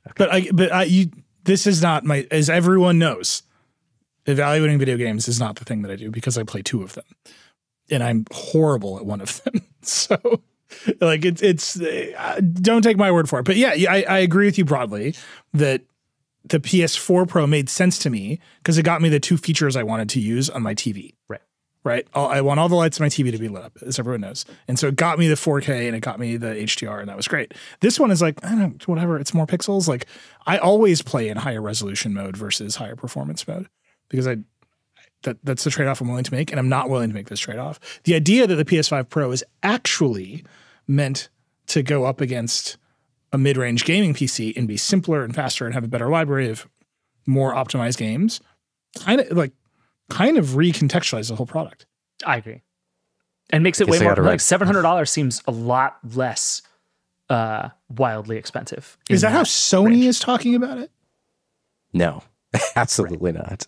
Okay. This is not my, as everyone knows, evaluating video games is not the thing that I do because I play 2 of them. And I'm horrible at one of them. So like it's don't take my word for it. But yeah, I agree with you broadly that the PS4 Pro made sense to me because it got me the 2 features I wanted to use on my TV. Right. I want all the lights on my TV to be lit up, as everyone knows. And so it got me the 4K and it got me the HDR, and that was great. This one is like, I don't know, whatever. It's more pixels. Like I always play in higher resolution mode versus higher performance mode because that's the trade-off I'm willing to make, and I'm not willing to make this trade-off. The idea that the PS5 Pro is actually meant to go up against a mid-range gaming PC and be simpler and faster and have a better library of more optimized games kind of recontextualize the whole product. I agree. And makes it way more, like $700 seems a lot less wildly expensive. Is that how Sony is talking about it? No, absolutely not.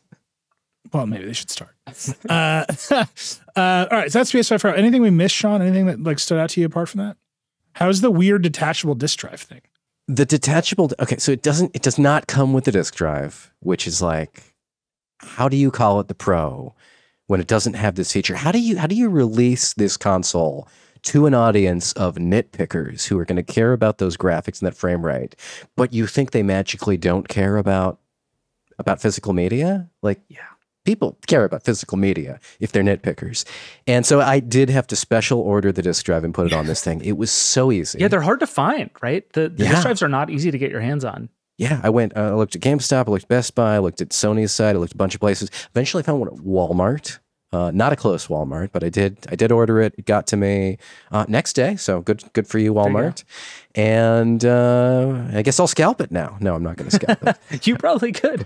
Well, maybe they should start. All right, so that's PS5 Pro. Anything we missed, Sean? Anything that like stood out to you apart from that? How's the weird detachable disk drive thing? The detachable, okay, so it does not come with the disk drive, which is like, how do you call it the Pro when it doesn't have this feature? How do you release this console to an audience of nitpickers who are going to care about those graphics and that frame rate, but you think they magically don't care about physical media? Like, yeah. People care about physical media if they're nitpickers. And so I did have to special order the disk drive and put it on this thing. It was so easy. Yeah, they're hard to find, right? The disk drives are not easy to get your hands on. Yeah, I looked at GameStop, I looked at Best Buy, I looked at Sony's site, I looked at a bunch of places. Eventually I found one at Walmart. Not a close Walmart, but I did order it. It got to me next day. So good for you, Walmart. And I guess I'll scalp it now. No, I'm not going to scalp it. You probably could.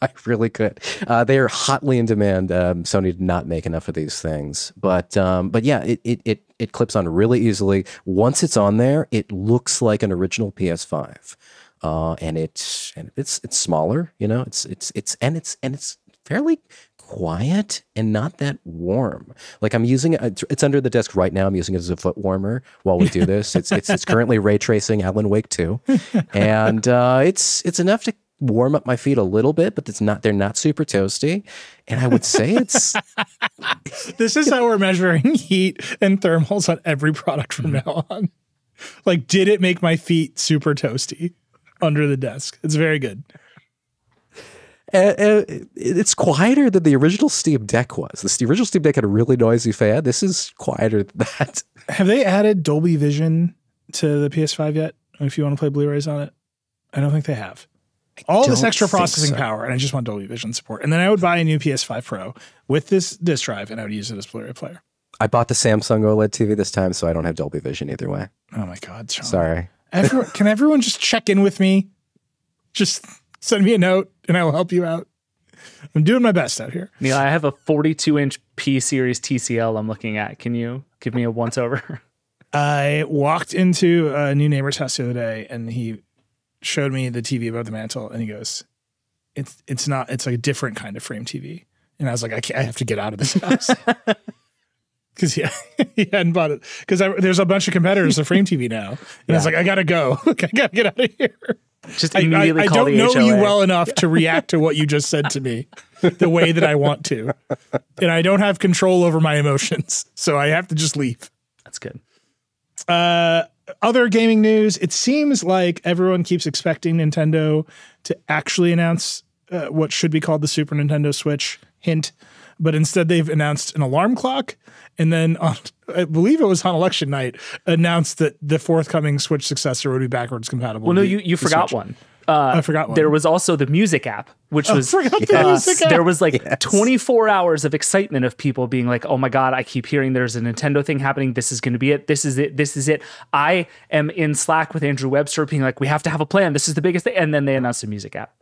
I really could. They are hotly in demand. Sony did not make enough of these things, but yeah, it clips on really easily. Once it's on there, it looks like an original PS5, and it's smaller. You know, it's fairly quiet and not that warm. Like I'm using it. It's under the desk right now. I'm using it as a foot warmer while we do this. It's currently ray tracing Alan Wake 2, and it's enough to warm up my feet a little bit, but they're not super toasty. And I would say it's this is how we're measuring heat and thermals on every product from now on. Like, did it make my feet super toasty under the desk? It's very good. It's quieter than the original Steam Deck was. The original Steam Deck had a really noisy fan. This is quieter than that. Have they added Dolby Vision to the PS5 yet? If you want to play Blu-rays on it? I don't think they have. All this extra processing power, and I just want Dolby Vision support. And then I would buy a new PS5 Pro with this disk drive, and I would use it as Blu-ray player. I bought the Samsung OLED TV this time, so I don't have Dolby Vision either way. Oh my God, Sean. Sorry. Can everyone just check in with me? Just send me a note, and I will help you out. I'm doing my best out here. Neil, I have a 42-inch P-Series TCL I'm looking at. Can you give me a once-over? I walked into a new neighbor's house the other day, and he showed me the TV above the mantle, and he goes, it's like a different kind of frame TV. And I was like, I have to get out of this house. Because he hadn't bought it. Because there's a bunch of competitors of frame TV now. And I was like, I got to go. I got to get out of here. Just immediately call the HOA. I don't know you well enough to react to what you just said to me the way that I want to. And I don't have control over my emotions. So I have to just leave. That's good. Other gaming news, it seems like everyone keeps expecting Nintendo to actually announce what should be called the Super Nintendo Switch, hint, but instead they've announced an alarm clock, and then I believe it was on election night, announced that the forthcoming Switch successor would be backwards compatible. Well, no, you forgot one. I forgot one. There was also the music app, which was there was like 24 hours of excitement of people being like, oh my God, I keep hearing there's a Nintendo thing happening. This is going to be it. This is it. This is it. I am in Slack with Andrew Webster being like, we have to have a plan. This is the biggest thing. And then they announced a music app.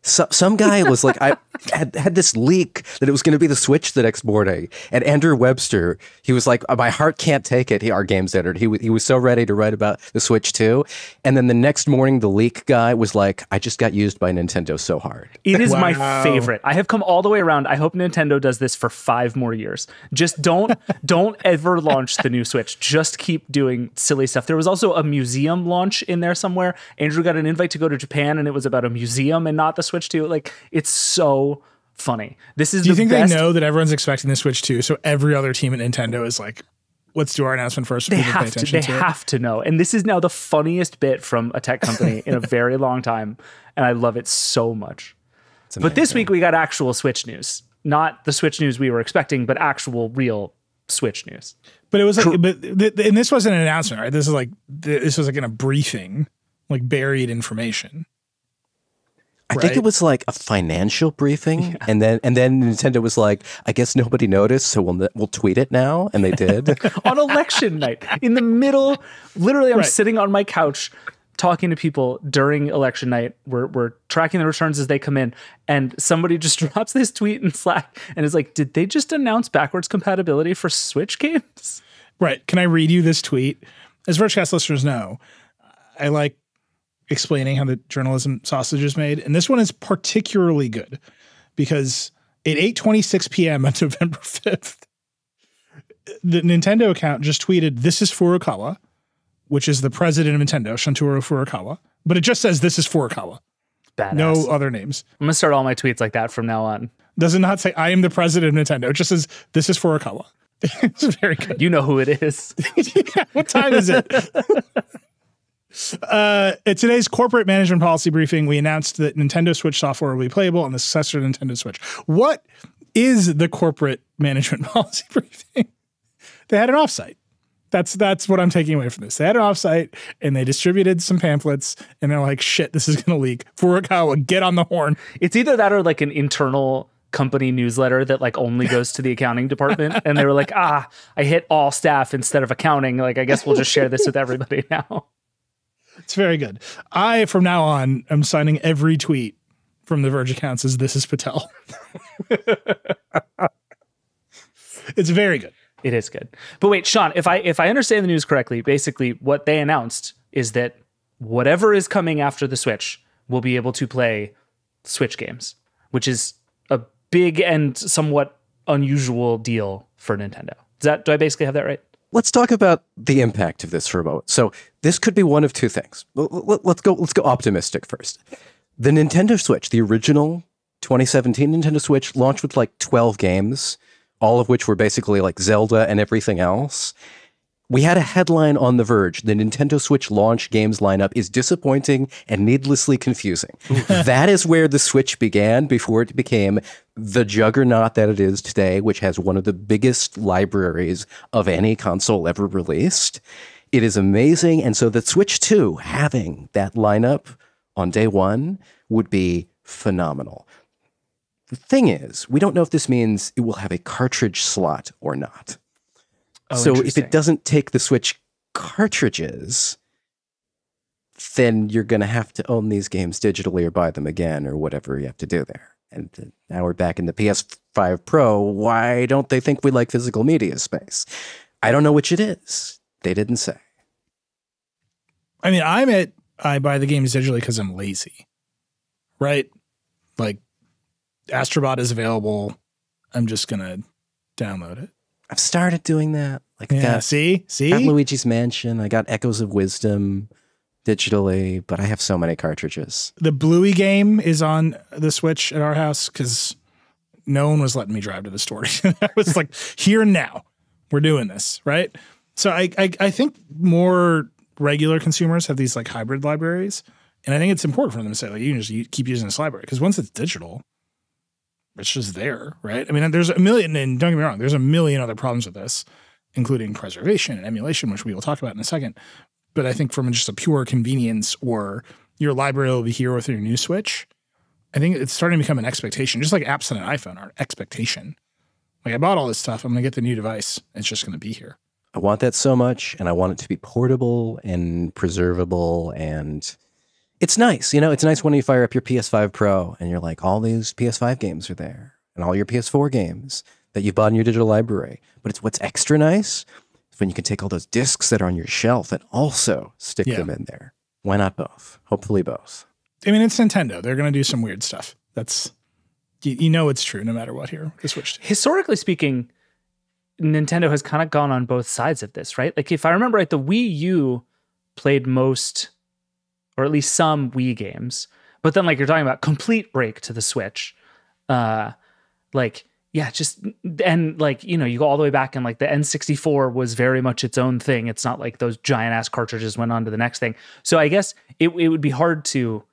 Some guy was like, I had this leak that it was going to be the Switch the next morning. And Andrew Webster, he was like, my heart can't take it. Our games editor, he was so ready to write about the Switch too. And then the next morning, the leak guy was like, I just got used by Nintendo so hard. It is my favorite. I have come all the way around. I hope Nintendo does this for 5 more years. Just don't ever launch the new Switch. Just keep doing silly stuff. There was also a museum launch in there somewhere. Andrew got an invite to go to Japan, and it was about a museum and not the Switch 2. Like, it's so funny. This is. Do you think they know that everyone's expecting the Switch 2? So every other team at Nintendo is like, let's do our announcement first. They have to know. And this is now the funniest bit from a tech company in a very long time. And I love it so much. But this week we got actual Switch news. Not the Switch news we were expecting, but actual real Switch news. But it was like, and this wasn't an announcement, right? This was like in a briefing, like buried information. I think it was like a financial briefing, and then Nintendo was like, "I guess nobody noticed, so we'll tweet it now," and they did. On election night, in the middle, literally, I'm sitting on my couch talking to people during election night. We're tracking the returns as they come in, and somebody just drops this tweet in Slack and is like, "Did they just announce backwards compatibility for Switch games?" Right? Can I read you this tweet? As Vergecast listeners know, I like explaining how the journalism sausage is made. And this one is particularly good because at 8:26 p.m. on November 5th, the Nintendo account just tweeted, "This is Furukawa," which is the president of Nintendo, Shuntaro Furukawa. But it just says, "This is Furukawa." Badass. No other names. I'm going to start all my tweets like that from now on. Does it not say, "I am the president of Nintendo"? It just says, "This is Furukawa." It's very good. You know who it is. Yeah, what time is it? At today's corporate management policy briefing, we announced that Nintendo Switch software will be playable on the successor to Nintendo Switch. What is the corporate management policy briefing? They had an offsite. That's what I'm taking away from this. They had an offsite and they distributed some pamphlets and they're like, shit, this is going to leak. Furukawa, get on the horn. It's either that or like an internal company newsletter that like only goes to the accounting department. And they were like, I hit all staff instead of accounting. Like, I guess we'll just share this with everybody now. It's very good. From now on, I'm signing every tweet from the Verge accounts as "This is Patel." It's very good. It is good. But wait, Sean, if I understand the news correctly, basically what they announced is that whatever is coming after the Switch will be able to play Switch games, which is a big and somewhat unusual deal for Nintendo. Do I basically have that right? Let's talk about the impact of this for a moment. So this could be one of two things. Let's go optimistic first. The Nintendo Switch, the original 2017 Nintendo Switch, launched with like 12 games, all of which were basically like Zelda and everything else. We had a headline on The Verge: the Nintendo Switch launch games lineup is disappointing and needlessly confusing. That is where the Switch began before it became the juggernaut that it is today, which has one of the biggest libraries of any console ever released. It is amazing. And so the Switch 2 having that lineup on day one would be phenomenal. The thing is, we don't know if this means it will have a cartridge slot or not. So if it doesn't take the Switch cartridges, then you're going to have to own these games digitally or buy them again or whatever you have to do there. And now we're back in the PS5 Pro. Why don't they think we like physical media space? I don't know which it is. They didn't say. I mean, I buy the games digitally because I'm lazy, right? Like, Astrobot is available. I'm just going to download it. I've started doing that. Like, see, got Luigi's Mansion. I got Echoes of Wisdom digitally, but I have so many cartridges. The Bluey game is on the Switch at our house because no one was letting me drive to the store. I was like, here and now, we're doing this, right? So I think more regular consumers have these like hybrid libraries, and I think it's important for them to say, like, you can just keep using this library because once it's digital, it's just there, right? I mean, there's a million, and don't get me wrong, there's a million other problems with this, including preservation and emulation, which we will talk about in a second. But I think from just a pure convenience or your library will be here with your new Switch. I think it's starting to become an expectation, just like apps on an iPhone are an expectation. Like I bought all this stuff. I'm going to get the new device. It's just going to be here. I want that so much, and I want it to be portable and preservable, and it's nice. You know, it's nice when you fire up your PS5 Pro and you're like, all these PS5 games are there and all your PS4 games that you bought in your digital library. But it's what's extra nice is when you can take all those discs that are on your shelf and also stick them in there. Why not both? Hopefully both. I mean, it's Nintendo. They're going to do some weird stuff. That's, you know, it's true no matter what here. The Switch. Historically speaking, Nintendo has kind of gone on both sides of this, right? Like if I remember right, the Wii U played most, or at least some Wii games, but then like you're talking about complete break to the Switch. Like, yeah, just, and like, you know, you go all the way back and like the N64 was very much its own thing. It's not like those giant ass cartridges went on to the next thing. So I guess it would be hard to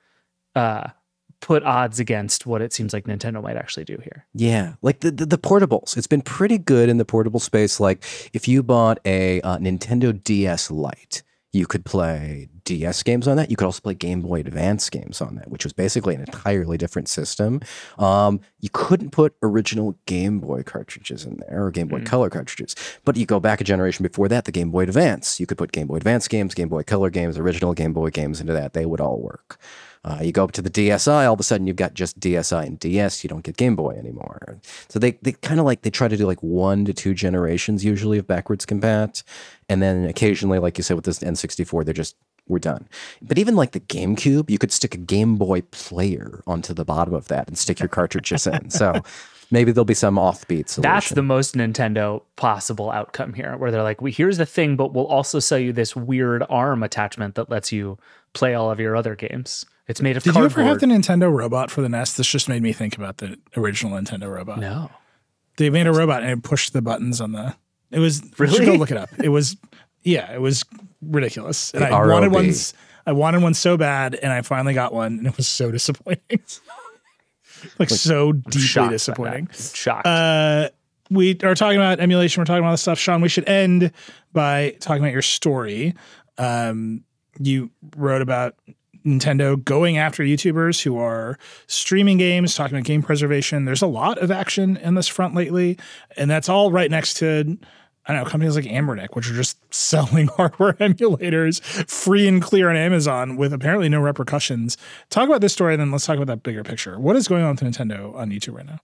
put odds against what it seems like Nintendo might actually do here. Yeah, like the portables. It's been pretty good in the portable space. Like if you bought a Nintendo DS Lite, you could play DS games on that. You could also play Game Boy Advance games on that, which was basically an entirely different system. You couldn't put original Game Boy cartridges in there or Game Boy Color cartridges. But you go back a generation before that, the Game Boy Advance. You could put Game Boy Advance games, Game Boy Color games, original Game Boy games into that. They would all work. You go up to the DSi, all of a sudden you've got just DSi and DS. You don't get Game Boy anymore. So they kind of like, they try to do like 1 to 2 generations usually of backwards compat. And then occasionally, like you said, with this N64, we're done. But even like the GameCube, you could stick a Game Boy player onto the bottom of that and stick your cartridges in. So maybe there'll be some offbeat solution. That's the most Nintendo possible outcome here, where they're like, here's the thing, but we'll also sell you this weird ARM attachment that lets you play all of your other games. It's made of cardboard. Did you ever have the Nintendo robot for the NES? This just made me think about the original Nintendo robot. No. They made a robot and it pushed the buttons on the... It was... Really? You should go look it up. It was... Yeah, it was ridiculous. And I wanted one so bad, and I finally got one, and it was so disappointing. like so deeply disappointing. Shocked. We are talking about emulation. We're talking about this stuff. Sean, we should end by talking about your story. You wrote about Nintendo going after YouTubers who are streaming games, talking about game preservation. There's a lot of action in this front lately, and that's all right next to, I don't know, companies like Ambernick, which are just selling hardware emulators free and clear on Amazon with apparently no repercussions. Talk about this story, and then let's talk about that bigger picture. What is going on with Nintendo on YouTube right now?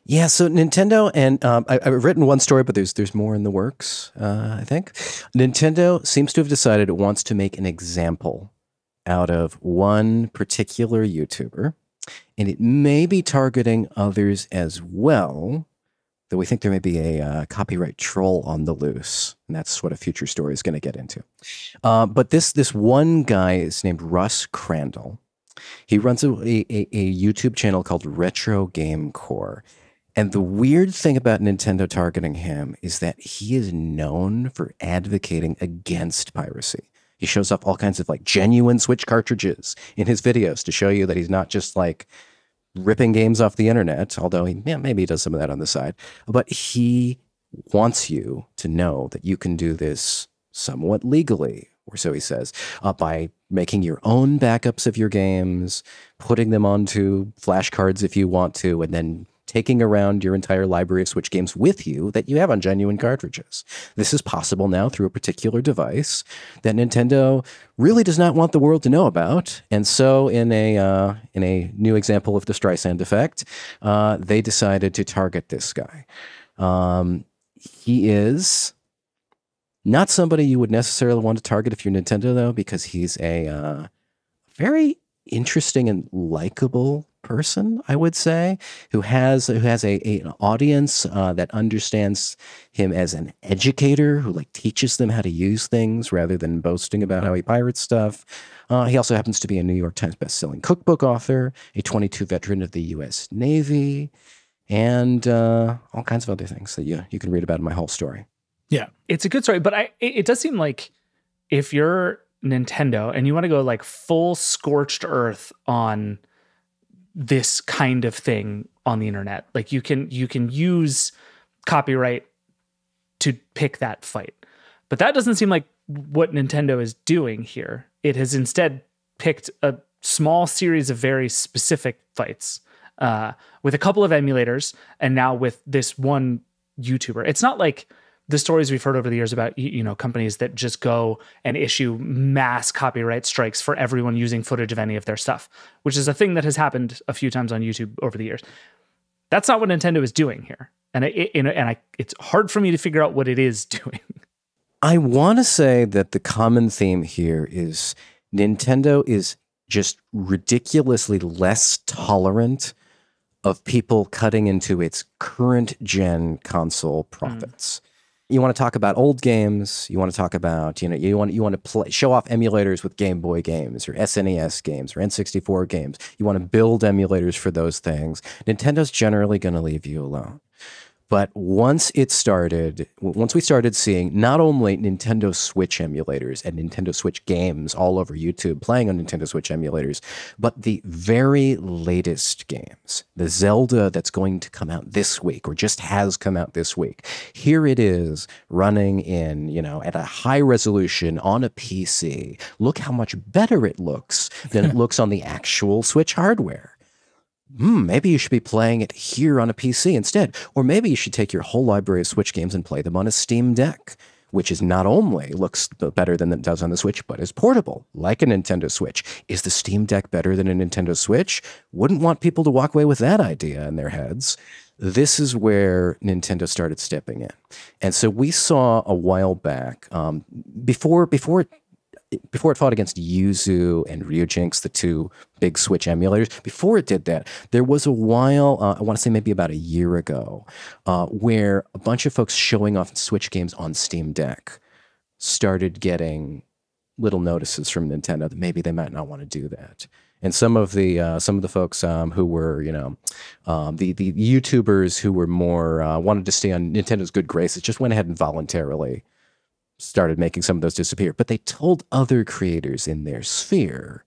Yeah, so Nintendo, and I've written one story, but there's more in the works, I think. Nintendo seems to have decided it wants to make an example out of one particular YouTuber, and it may be targeting others as well, though we think there may be a copyright troll on the loose, and that's what a future story is going to get into. But this one guy is named Russ Crandall. He runs a YouTube channel called Retro Game Core. And the weird thing about Nintendo targeting him is that he is known for advocating against piracy. He shows off all kinds of like genuine Switch cartridges in his videos to show you that he's not just like ripping games off the internet, although maybe he does some of that on the side. But he wants you to know that you can do this somewhat legally, or so he says, by making your own backups of your games, putting them onto flashcards if you want to, and then taking around your entire library of Switch games with you that you have on genuine cartridges. This is possible now through a particular device that Nintendo really does not want the world to know about. And so in a new example of the Streisand effect, they decided to target this guy. He is not somebody you would necessarily want to target if you're Nintendo, though, because he's a very interesting and likable person, I would say, who has an audience that understands him as an educator who like teaches them how to use things rather than boasting about how he pirates stuff. He also happens to be a New York Times bestselling cookbook author, a 22 veteran of the U.S. Navy, and all kinds of other things that you can read about in my whole story. Yeah, it's a good story, but it does seem like if you're Nintendo and you want to go like full scorched earth on this kind of thing on the internet, like you can use copyright to pick that fight. But that doesn't seem like what Nintendo is doing here. It has instead picked a small series of very specific fights with a couple of emulators, and now with this one YouTuber. It's not like the stories we've heard over the years about, companies that just go and issue mass copyright strikes for everyone using footage of any of their stuff, which is a thing that has happened a few times on YouTube over the years. That's not what Nintendo is doing here. And it's hard for me to figure out what it is doing. I want to say that the common theme here is Nintendo is just ridiculously less tolerant of people cutting into its current gen console profits. You want to talk about old games. You want to talk about, you want to show off emulators with Game Boy games or SNES games or N64 games. You want to build emulators for those things. Nintendo's generally going to leave you alone. But once we started seeing not only Nintendo Switch emulators and Nintendo Switch games all over YouTube playing on Nintendo Switch emulators, but the very latest games, the Zelda that's going to come out this week or just has come out this week, here it is running in, at a high resolution on a PC. Look how much better it looks than it looks on the actual Switch hardware. Maybe you should be playing it here on a PC instead. Or maybe you should take your whole library of Switch games and play them on a Steam Deck, which is not only looks better than it does on the Switch, but is portable, like a Nintendo Switch. Is the Steam Deck better than a Nintendo Switch? Wouldn't want people to walk away with that idea in their heads. This is where Nintendo started stepping in. And so we saw a while back, before it fought against Yuzu and Ryujinx, the two big Switch emulators, before it did that, there was a while, I want to say maybe about a year ago, where a bunch of folks showing off Switch games on Steam Deck started getting little notices from Nintendo that maybe they might not want to do that. And some of the folks who were, the YouTubers who were more wanted to stay on Nintendo's good graces just went ahead and voluntarily started making some of those disappear. But they told other creators in their sphere,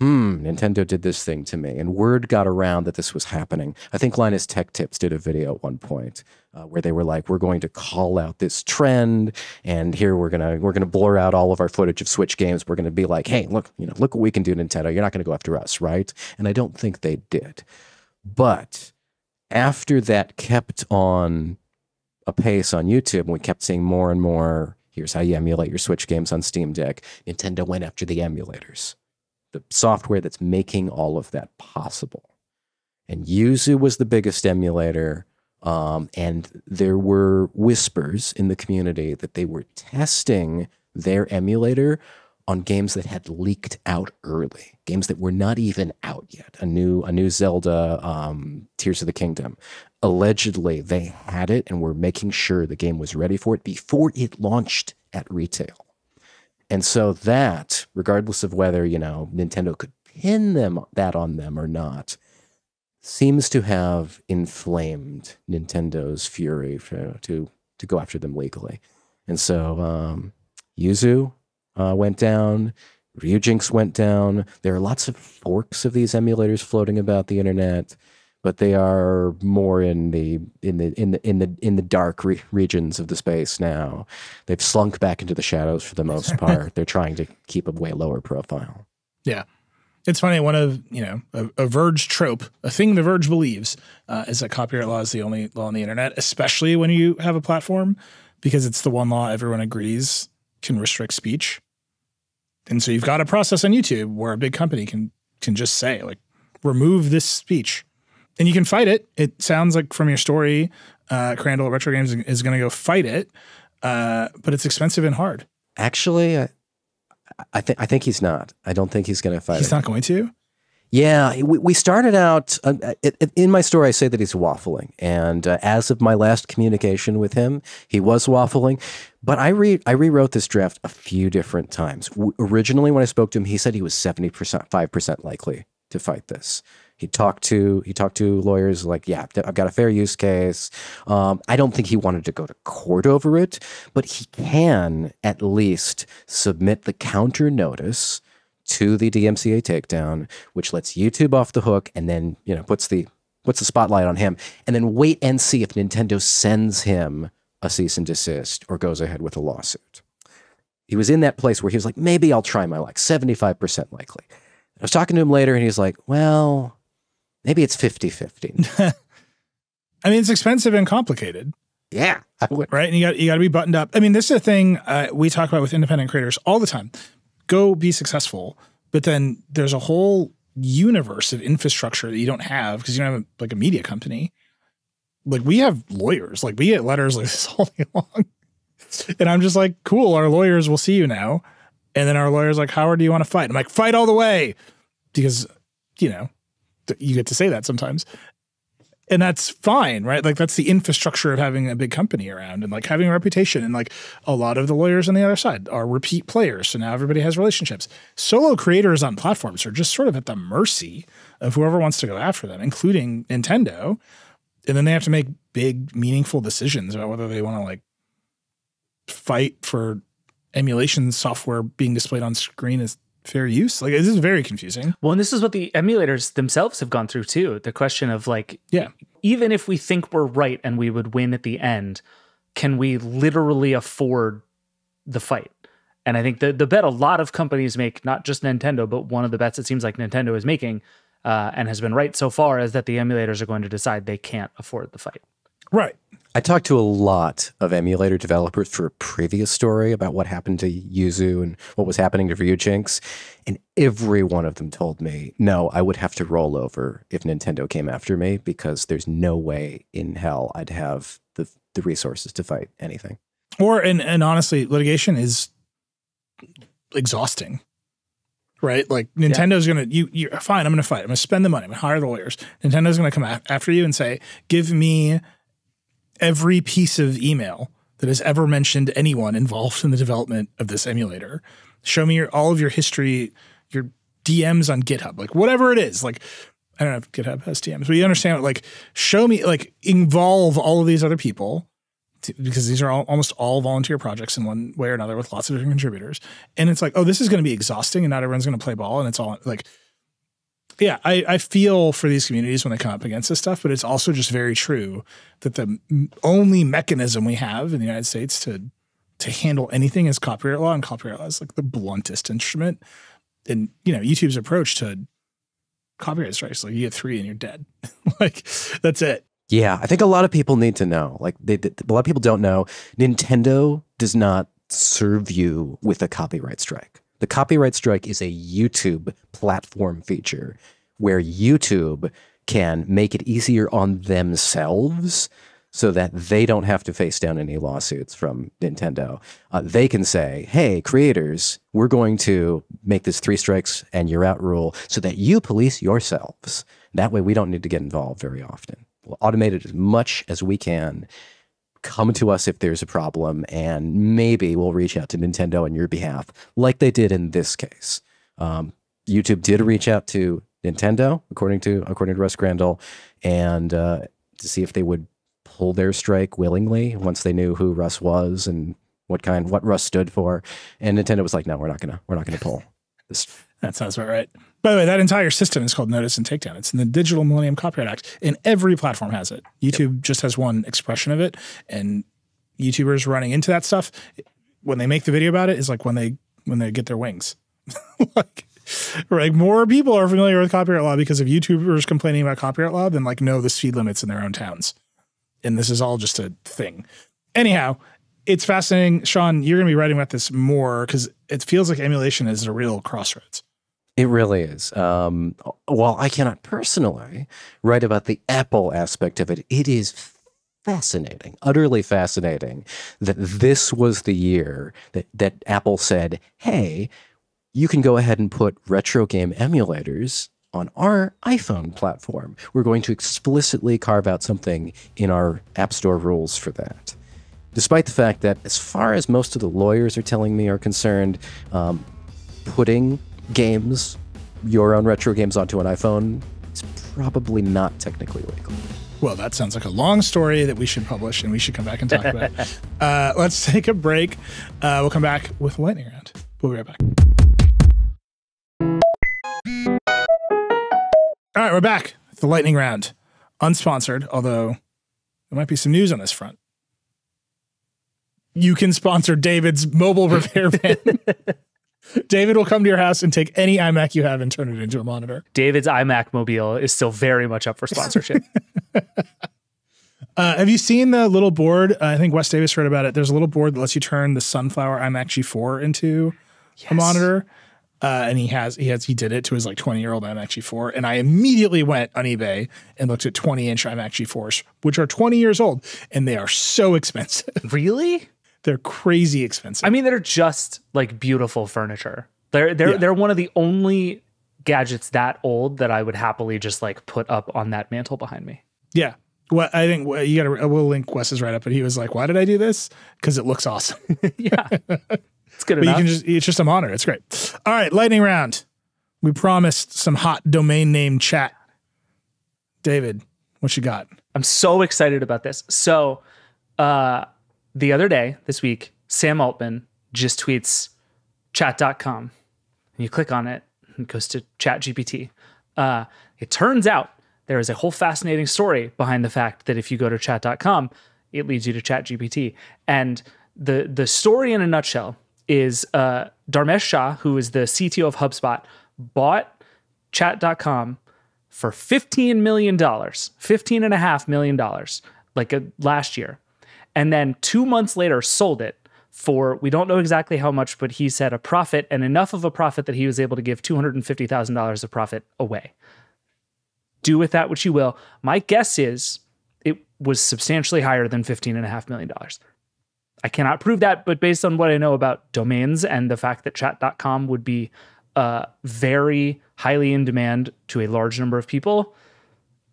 Nintendo did this thing to me. And word got around that this was happening. I think Linus Tech Tips did a video at one point where they were like, we're going to call out this trend, and here we're gonna blur out all of our footage of Switch games. We're gonna be like, hey, look what we can do, Nintendo. You're not gonna go after us, right? And I don't think they did. But after that kept on a pace on YouTube, and we kept seeing more and more, here's how you emulate your Switch games on Steam Deck, Nintendo went after the emulators, the software that's making all of that possible. And Yuzu was the biggest emulator, and there were whispers in the community that they were testing their emulator on games that had leaked out early, games that were not even out yet. A new Zelda, Tears of the Kingdom. Allegedly, they had it and were making sure the game was ready for it before it launched at retail. And so that, regardless of whether, Nintendo could pin that on them or not, seems to have inflamed Nintendo's fury to go after them legally. And so Yuzu went down, Ryujinx went down. There are lots of forks of these emulators floating about the internet, but they are more in the dark regions of the space now. They've slunk back into the shadows for the most part. They're trying to keep a way lower profile. Yeah. It's funny, one of, a Verge trope, a thing the Verge believes, is that copyright law is the only law on the internet, especially when you have a platform, because it's the one law everyone agrees can restrict speech. And so you've got a process on YouTube where a big company can just say, like, remove this speech. And you can fight it. It sounds like from your story, Crandall at Retro Games is going to go fight it, but it's expensive and hard. Actually, I think he's not. I don't think he's going to fight it. He's not going to? Yeah, we started out, in my story, I say that he's waffling. And as of my last communication with him, he was waffling. But I rewrote this draft a few different times. Originally, when I spoke to him, he said he was 75% likely to fight this. He talked to lawyers like, yeah, I've got a fair use case. I don't think he wanted to go to court over it, but he can at least submit the counter notice to the DMCA takedown, which lets YouTube off the hook and then, puts the spotlight on him, and then wait and see if Nintendo sends him a cease and desist or goes ahead with a lawsuit. He was in that place where he was like, maybe I'll try my luck, 75% likely. I was talking to him later and he's like, well, maybe it's 50-50. I mean, it's expensive and complicated. Yeah. Right? And you got to be buttoned up. I mean, this is a thing we talk about with independent creators all the time. Go be successful. But then there's a whole universe of infrastructure that you don't have because you don't have like a media company. Like we have lawyers, like we get letters like this all day long. And I'm just like, cool, our lawyers will see you now. And then our lawyer's like, Howard, do you want to fight? I'm like, fight all the way. Because, you know, you get to say that sometimes. And that's fine, right? Like that's the infrastructure of having a big company around and like having a reputation. And like a lot of the lawyers on the other side are repeat players. So now everybody has relationships. Solo creators on platforms are just sort of at the mercy of whoever wants to go after them, including Nintendo. And then they have to make big, meaningful decisions about whether they want to like fight for emulation software being displayed on screen as fair use. Like this is very confusing. Well, and this is what the emulators themselves have gone through too. The question of like, yeah, even if we think we're right and we would win at the end, can we literally afford the fight? And I think the bet a lot of companies make, not just Nintendo, but one of the bets it seems like Nintendo is making and has been right so far is that the emulators are going to decide they can't afford the fight. Right. I talked to a lot of emulator developers for a previous story about what happened to Yuzu and what was happening to Ryujinx, and every one of them told me, no, I would have to roll over if Nintendo came after me because there's no way in hell I'd have the resources to fight anything. Or, and honestly, litigation is exhausting. Right? Like Nintendo's going to, you're fine, I'm going to fight. I'm going to spend the money. I'm going to hire the lawyers. Nintendo's going to come after you and say, give me every piece of email that has ever mentioned anyone involved in the development of this emulator. Show me all of your history, your DMs on GitHub, like whatever it is. Like, I don't know if GitHub has DMs, but you understand, like, show me, like, involve all of these other people because these are almost all volunteer projects in one way or another with lots of different contributors. And it's like, oh, this is going to be exhausting and not everyone's going to play ball. And it's all like, yeah, I feel for these communities when they come up against this stuff, but it's also just very true that the only mechanism we have in the United States to handle anything is copyright law, and copyright law is like the bluntest instrument. And, you know, YouTube's approach to copyright strikes, like you get 3 and you're dead. Like, that's it. Yeah, I think a lot of people need to know. Like, a lot of people don't know. Nintendo does not serve you with a copyright strike. The copyright strike is a YouTube platform feature where YouTube can make it easier on themselves so that they don't have to face down any lawsuits from Nintendo. They can say, hey, creators, we're going to make this 3 strikes and you're out rule so that you police yourselves. That way we don't need to get involved very often. We'll automate it as much as we can. Come to us if there's a problem, and maybe we'll reach out to Nintendo on your behalf, like they did in this case. YouTube did reach out to Nintendo, according to Russ Grandel, and to see if they would pull their strike willingly once they knew who Russ was and what Russ stood for. And Nintendo was like, no, we're not gonna pull this. That sounds about right. By the way, that entire system is called Notice and Takedown. It's in the Digital Millennium Copyright Act, and every platform has it. YouTube just has one expression of it, and YouTubers running into that stuff, when they make the video about it, is like when they get their wings. like more people are familiar with copyright law because of YouTubers complaining about copyright law than like know the speed limits in their own towns. And this is all just a thing. Anyhow, it's fascinating. Sean, you're going to be writing about this more because it feels like emulation is a real crossroads. It really is. While I cannot personally write about the Apple aspect of it, it is fascinating, utterly fascinating that this was the year that Apple said, hey, you can go ahead and put retro game emulators on our iPhone platform. We're going to explicitly carve out something in our App Store rules for that. Despite the fact that, as far as most of the lawyers are telling me are concerned, putting games, your own retro games, onto an iPhone is probably not technically legal. Well, that sounds like a long story that we should publish and we should come back and talk about. Let's take a break. We'll come back with a lightning round. We'll be right back. All right, we're back. The lightning round. Unsponsored, although there might be some news on this front. You can sponsor David's mobile repair van. David will come to your house and take any iMac you have and turn it into a monitor. David's iMac mobile is still very much up for sponsorship. Have you seen the little board? I think Wes Davis read about it. There's a little board that lets you turn the Sunflower iMac G4 into a monitor. And he did it to his like 20-year-old iMac G4. And I immediately went on eBay and looked at 20-inch iMac G4s, which are 20 years old, and they are so expensive. Really? They're crazy expensive. I mean, they're just like beautiful furniture. They're one of the only gadgets that old that I would happily just like put up on that mantle behind me. Yeah. Well, I think we'll link Wes's write up, but he was like, why did I do this? Because it looks awesome. Yeah. It's good enough. It's just a monitor. It's great. All right. Lightning round. We promised some hot domain name chat. David, what you got? I'm so excited about this. So, the other day, this week, Sam Altman just tweets chat.com. And you click on it, and it goes to ChatGPT. It turns out there is a whole fascinating story behind the fact that if you go to chat.com, it leads you to ChatGPT. And the story in a nutshell is Dharmesh Shah, who is the CTO of HubSpot, bought chat.com for $15 million, $15.5 million, like last year. And then 2 months later sold it for, we don't know exactly how much, but he said a profit, and enough of a profit that he was able to give $250,000 of profit away. Do with that what you will. My guess is it was substantially higher than $15.5 million. I cannot prove that, but based on what I know about domains and the fact that chat.com would be very highly in demand to a large number of people,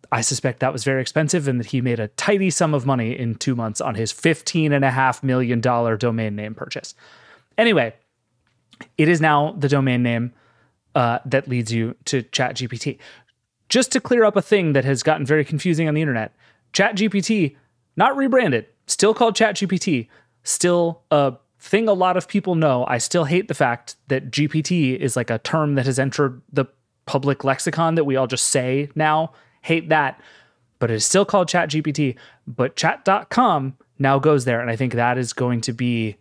I suspect that was very expensive and that he made a tidy sum of money in 2 months on his $15.5 million domain name purchase. Anyway, it is now the domain name that leads you to ChatGPT. Just to clear up a thing that has gotten very confusing on the internet, ChatGPT, not rebranded, still called ChatGPT, still a thing a lot of people know. I still hate the fact that GPT is like a term that has entered the public lexicon that we all just say now. Hate that. But it is still called ChatGPT. But chat.com now goes there. And I think that is going to be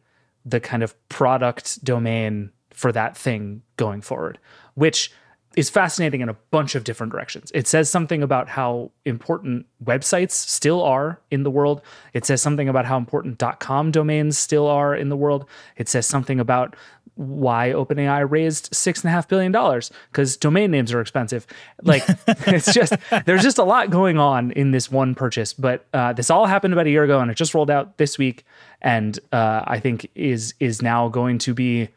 the kind of product domain for that thing going forward, which is fascinating in a bunch of different directions. It says something about how important websites still are in the world. It says something about how important .com domains still are in the world. It says something about why OpenAI raised $6.5 billion, because domain names are expensive. Like, it's just, there's just a lot going on in this one purchase. But this all happened about a year ago, and it just rolled out this week. And I think is now going to be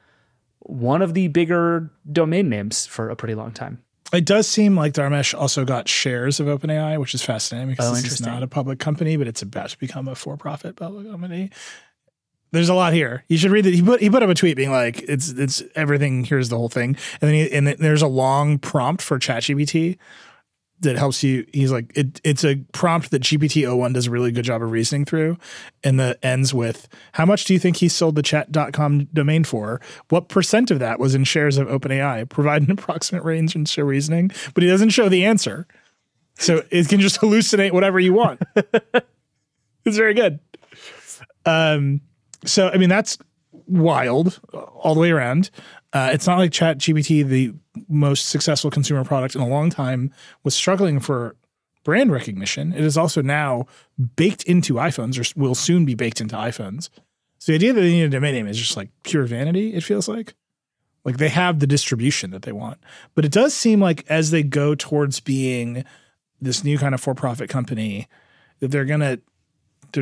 one of the bigger domain names for a pretty long time. It does seem like Dharmesh also got shares of OpenAI, which is fascinating because this is not a public company, but it's about to become a for-profit public company. There's a lot here. You should read it. He put up a tweet being like, it's everything. Here's the whole thing. And then there's a long prompt for ChatGPT that helps you. He's like, it's a prompt that GPT-01 does a really good job of reasoning through. And that ends with, how much do you think he sold the chat.com domain for? What % of that was in shares of OpenAI? Provide an approximate range and show reasoning. But he doesn't show the answer. So it can just hallucinate whatever you want. It's very good. So, I mean, that's wild all the way around. It's not like ChatGPT, the most successful consumer product in a long time, was struggling for brand recognition. It is also now baked into iPhones, or will soon be baked into iPhones. So the idea that they need a domain name is just like pure vanity, it feels like. Like they have the distribution that they want. But it does seem like as they go towards being this new kind of for-profit company, that they're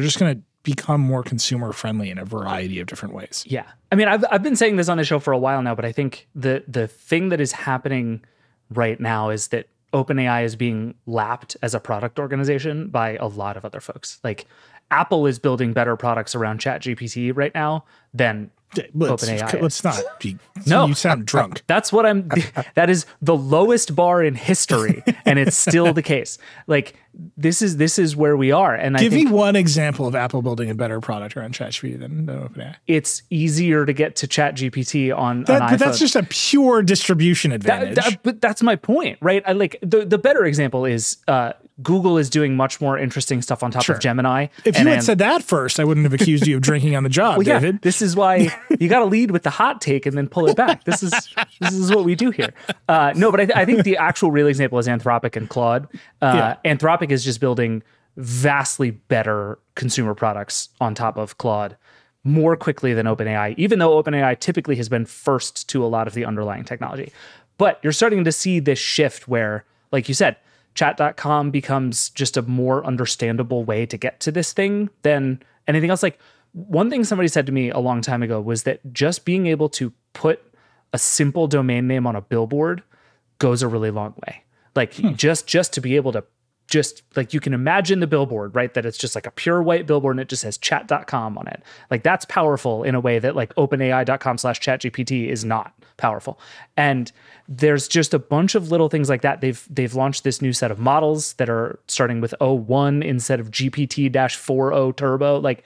just going to become more consumer friendly in a variety of different ways. Yeah. I mean, I've been saying this on the show for a while now, but I think the thing that is happening right now is that OpenAI is being lapped as a product organization by a lot of other folks. Like Apple is building better products around ChatGPT right now than OpenAI. Let's not be. No, you sound drunk. That's what I'm. That is the lowest bar in history, and it's still the case. Like this is where we are. And give me one example of Apple building a better product around ChatGPT than OpenAI. It's easier to get to ChatGPT on iPhone. But that's just a pure distribution advantage. But that's my point, right? I like the better example is Google is doing much more interesting stuff on top of Gemini. If you had said that first, I wouldn't have accused you of drinking on the job, David. This is why you got to lead with the hot take and then pull it back. This is what we do here. No, but I think the actual real example is Anthropic and Claude. Anthropic is just building vastly better consumer products on top of Claude more quickly than OpenAI, even though OpenAI typically has been first to a lot of the underlying technology. But you're starting to see this shift where, like you said, chat.com becomes just a more understandable way to get to this thing than anything else. Like, one thing somebody said to me a long time ago was that just being able to put a simple domain name on a billboard goes a really long way. Like just to be able to just like, you can imagine the billboard, right? That it's just like a pure white billboard and it just says chat.com on it. Like, that's powerful in a way that like openai.com/chatgpt is not powerful. And there's just a bunch of little things like that. They've launched this new set of models that are starting with O1 instead of GPT-4o turbo. Like,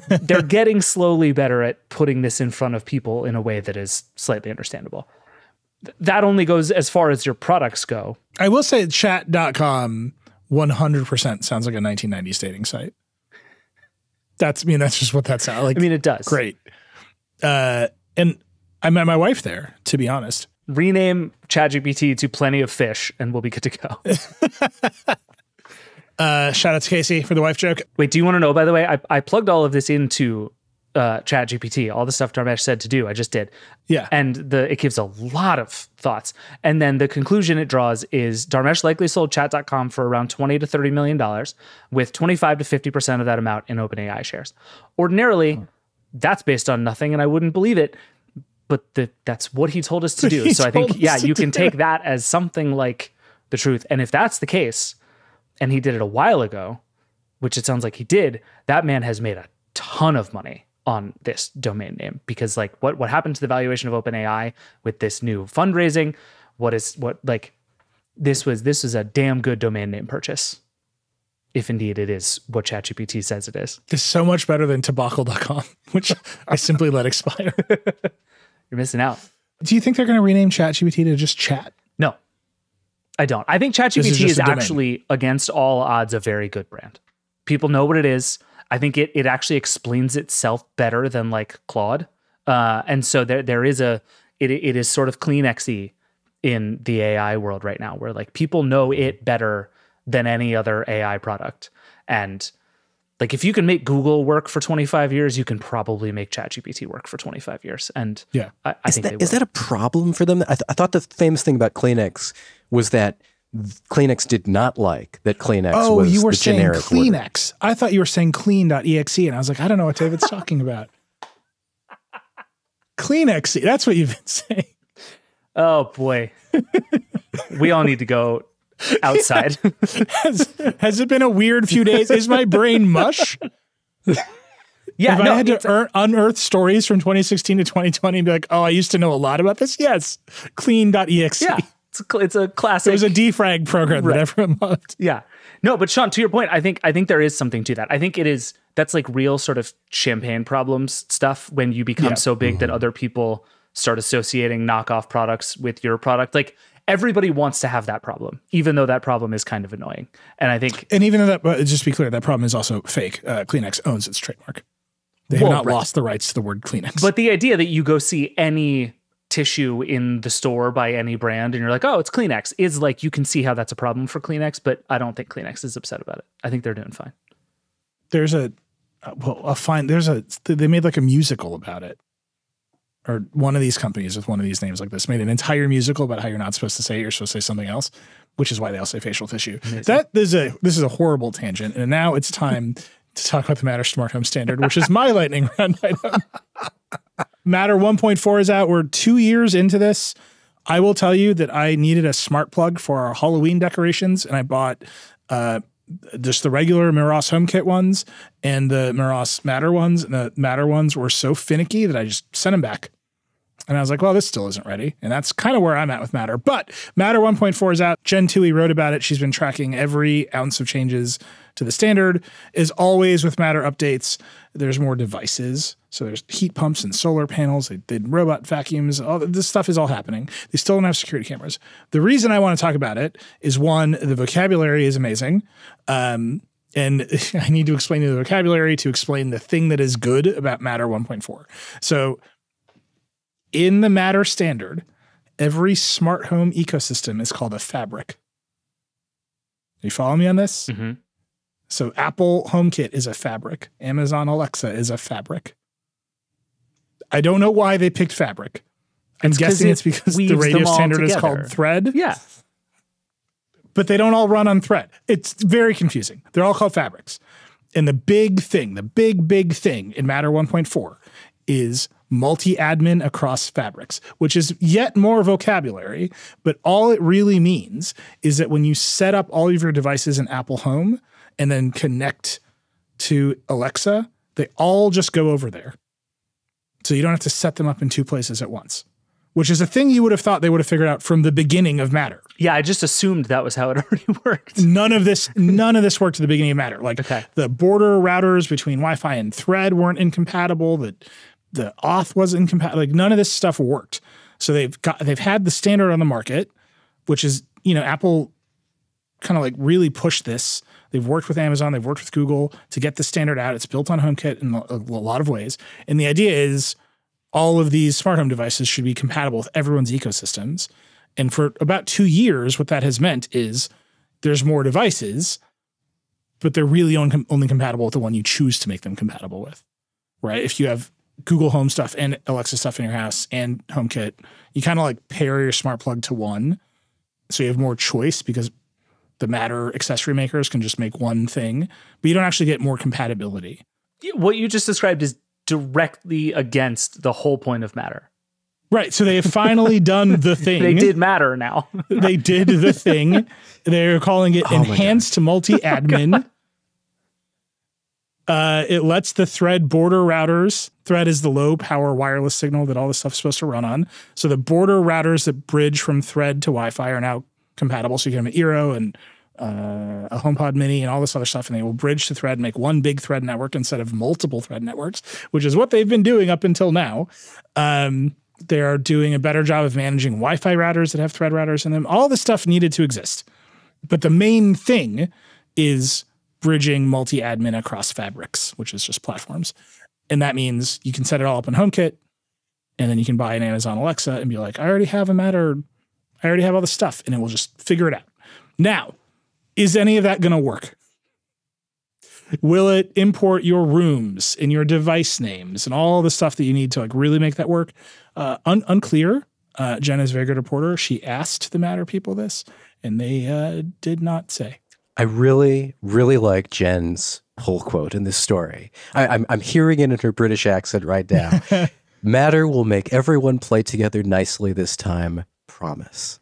they're getting slowly better at putting this in front of people in a way that is slightly understandable. That only goes as far as your products go. I will say chat.com 100% sounds like a 1990s dating site. That's just what that sounds like. I mean, it does. Great. And I met my wife there, to be honest. Rename ChatGPT to Plenty of Fish and we'll be good to go. Shout out to Casey for the wife joke. Wait, do you want to know, by the way, I plugged all of this into ChatGPT, all the stuff Dharmesh said to do, I just did. Yeah. And it gives a lot of thoughts. And then the conclusion it draws is Dharmesh likely sold chat.com for around $20 to $30 million, with 25 to 50% of that amount in OpenAI shares. Ordinarily, that's based on nothing, and I wouldn't believe it, but that's what he told us to do. So I think, you can take that as something like the truth. And if that's the case, and he did it a while ago, which it sounds like he did, that man has made a ton of money on this domain name, because like what happened to the valuation of OpenAI with this new fundraising, this was a damn good domain name purchase, if indeed it is what ChatGPT says it is. It's so much better than tobacco.com, which I simply let expire. You're missing out. Do you think they're going to rename ChatGPT to just Chat? No, I don't. I think ChatGPT is actually, against all odds, a very good brand. People know what it is. I think it actually explains itself better than like Claude. And so there is it is sort of Kleenex-y in the AI world right now, where like people know it better than any other AI product. And like, if you can make Google work for 25 years, you can probably make ChatGPT work for 25 years. And yeah, I think they will. Is that a problem for them? I thought the famous thing about Kleenex was that Kleenex did not like that Kleenex was you were the saying generic Kleenex. word. I thought you were saying clean.exe, and I was like, I don't know what David's talking about. Kleenex, that's what you've been saying. Oh boy. We all need to go outside. Has it been a weird few days? Is my brain mush? Yeah, I had to unearth stories from 2016 to 2020 and be like, oh, I used to know a lot about this. Yes. Clean.exe. Yeah. It's a classic. It was a defrag program that everyone loved. Yeah. No, but Sean, to your point, I think there is something to that. I think that's like real sort of champagne problems stuff when you become so big that other people start associating knockoff products with your product. Like, everybody wants to have that problem, even though that problem is kind of annoying. And I think, and even though that, just to be clear, that problem is also fake. Kleenex owns its trademark. They have not lost the rights to the word Kleenex. But the idea that you go see any tissue in the store by any brand and you're like, oh, it's Kleenex, is like, you can see how that's a problem for Kleenex, but I don't think Kleenex is upset about it. I think they're doing fine. There's they made like a musical about it. Or one of these companies with one of these names like this made an entire musical about how you're not supposed to say it, you're supposed to say something else, which is why they all say facial tissue. This is a horrible tangent. And now it's time to talk about the Matter Smart Home Standard, which is my lightning round item. Matter 1.4 is out. We're 2 years into this. I will tell you that I needed a smart plug for our Halloween decorations, and I bought just the regular Meross HomeKit ones and the Meross Matter ones. And the Matter ones were so finicky that I just sent them back. And I was like, well, this still isn't ready. And that's kind of where I'm at with Matter. But Matter 1.4 is out. Jen Toohey wrote about it. She's been tracking every ounce of changes to the standard. As always with Matter updates, there's more devices. So there's heat pumps and solar panels. They did robot vacuums. All this stuff is all happening. They still don't have security cameras. The reason I want to talk about it is, one, the vocabulary is amazing. And I need to explain the vocabulary to explain the thing that is good about Matter 1.4. So in the Matter standard, every smart home ecosystem is called a fabric. You follow me on this? Mm-hmm. So Apple HomeKit is a fabric. Amazon Alexa is a fabric. I don't know why they picked fabric. I'm guessing it's because the radio standard is called Thread. Yeah. But they don't all run on Thread. It's very confusing. They're all called fabrics. And the big thing in Matter 1.4 is multi-admin across fabrics, which is yet more vocabulary. But all it really means is that when you set up all of your devices in Apple Home and then connect to Alexa, they all just go over there. So you don't have to set them up in two places at once, which is a thing you would have thought they would have figured out from the beginning of Matter. Yeah, I just assumed that was how it already worked. None of this worked at the beginning of Matter. Like the border routers between Wi-Fi and Thread weren't incompatible. The auth wasn't incompatible. Like none of this stuff worked. So they've had the standard on the market, which is, Apple kind of like really pushed this. They've worked with Amazon, they've worked with Google to get the standard out. It's built on HomeKit in a lot of ways. And the idea is all of these smart home devices should be compatible with everyone's ecosystems. And for about 2 years, what that has meant is there's more devices, but they're really only compatible with the one you choose to make them compatible with, right? If you have Google Home stuff and Alexa stuff in your house and HomeKit, you kind of like pair your smart plug to one. So you have more choice because the Matter accessory makers can just make one thing, but you don't actually get more compatibility. What you just described is directly against the whole point of Matter. Right. So they have finally done the thing. They did Matter now. They did the thing. They're calling it enhanced multi-admin. It lets the Thread border routers. Thread is the low power wireless signal that all this stuff's supposed to run on. So the border routers that bridge from Thread to Wi-Fi are now compatible. So you can have an Eero and a HomePod Mini and all this other stuff, and they will bridge to Thread and make one big Thread network instead of multiple Thread networks, which is what they've been doing up until now. They are doing a better job of managing Wi-Fi routers that have Thread routers in them. All this stuff needed to exist. But the main thing is bridging multi-admin across fabrics, which is just platforms. And that means you can set it all up in HomeKit, and then you can buy an Amazon Alexa and be like, I already have a Matter. I already have all the stuff, and it will just figure it out. Now, is any of that going to work? Will it import your rooms and your device names and all the stuff that you need to like really make that work? Unclear. Jen is a very good reporter. She asked the Matter people this, and they did not say. I really, really like Jen's pull quote in this story. I'm hearing it in her British accent right now. Matter will make everyone play together nicely this time. Promise.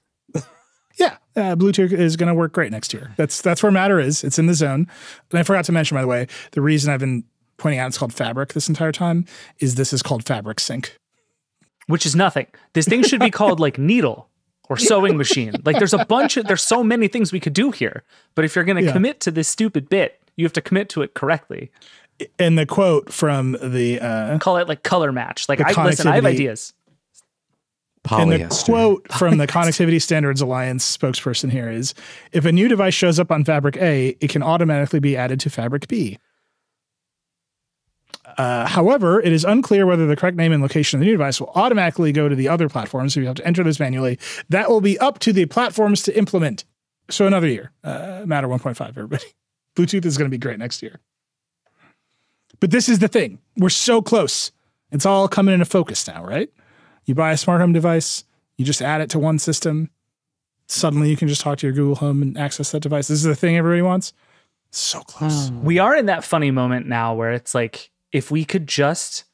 Yeah, Bluetooth is going to work great next year. That's where Matter is. It's in the zone. And I forgot to mention, by the way, the reason I've been pointing out it's called Fabric this entire time is this is called Fabric Sync. Which is nothing. This thing should be called like Needle or Sewing Machine. Like there's so many things we could do here. But if you're going to commit to this stupid bit, you have to commit to it correctly. And the quote from the... call it like color match. Like, I have ideas. Polyester. And the quote from the Connectivity Standards Alliance spokesperson here is, if a new device shows up on Fabric A, it can automatically be added to Fabric B. However, it is unclear whether the correct name and location of the new device will automatically go to the other platforms. So you have to enter this manually. That will be up to the platforms to implement. So another year. Matter 1.5, everybody. Bluetooth is going to be great next year. But this is the thing. We're so close. It's all coming into focus now, right? You buy a smart home device, you just add it to one system. Suddenly you can just talk to your Google Home and access that device. This is the thing everybody wants. So close. We are in that funny moment now where it's like, if we could just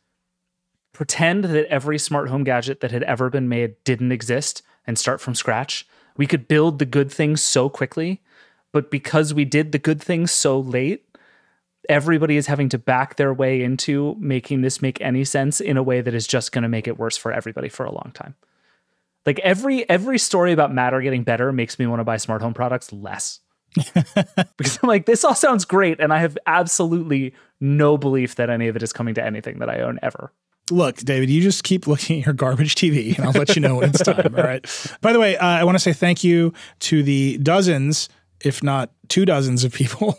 pretend that every smart home gadget that had ever been made didn't exist and start from scratch, we could build the good things so quickly. But because we did the good things so late, everybody is having to back their way into making this make any sense in a way that is just going to make it worse for everybody for a long time. Like every story about Matter getting better makes me want to buy smart home products less. Because I'm like, this all sounds great, and I have absolutely no belief that any of it is coming to anything that I own ever. Look, David, you just keep looking at your garbage TV, and I'll let you know when it's time. All right. By the way, I want to say thank you to the dozens, if not 2 dozens of people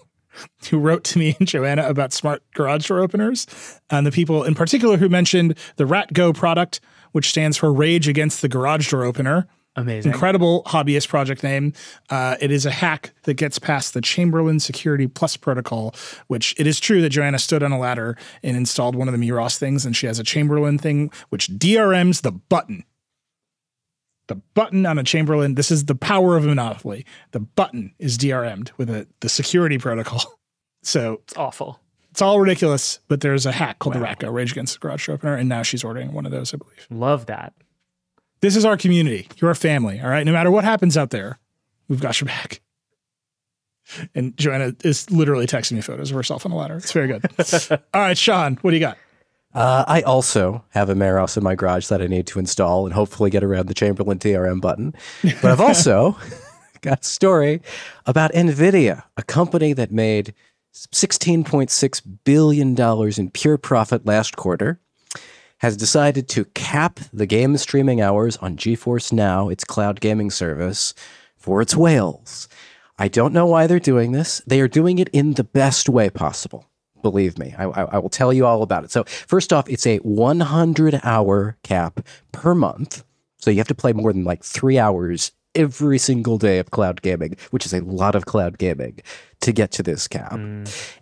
who wrote to me and Joanna about smart garage door openers, and the people in particular who mentioned the RatGo product, which stands for Rage Against the Garage Door Opener. Amazing. Incredible hobbyist project name. It is a hack that gets past the Chamberlain Security Plus protocol, which it is true that Joanna stood on a ladder and installed one of the Miros things, and she has a Chamberlain thing, which DRMs the button. The button on a Chamberlain, this is the power of a monopoly. The button is DRM'd with the security protocol. So it's awful. It's all ridiculous, but there's a hack called the RatGo, Rage Against the Garage Door Opener, and now she's ordering one of those, I believe. Love that. This is our community. You're a family, all right? No matter what happens out there, we've got your back. And Joanna is literally texting me photos of herself on a ladder. It's very good. All right, Sean, what do you got? I also have a Meros in my garage that I need to install and hopefully get around the Chamberlain TRM button. But I've also got a story about NVIDIA, a company that made $16.6 billion in pure profit last quarter, has decided to cap the game streaming hours on GeForce Now, its cloud gaming service, for its whales. I don't know why they're doing this. They are doing it in the best way possible. Believe me, I will tell you all about it. So first off, it's a 100-hour cap per month. So you have to play more than like 3 hours every single day of cloud gaming, which is a lot of cloud gaming, to get to this cap.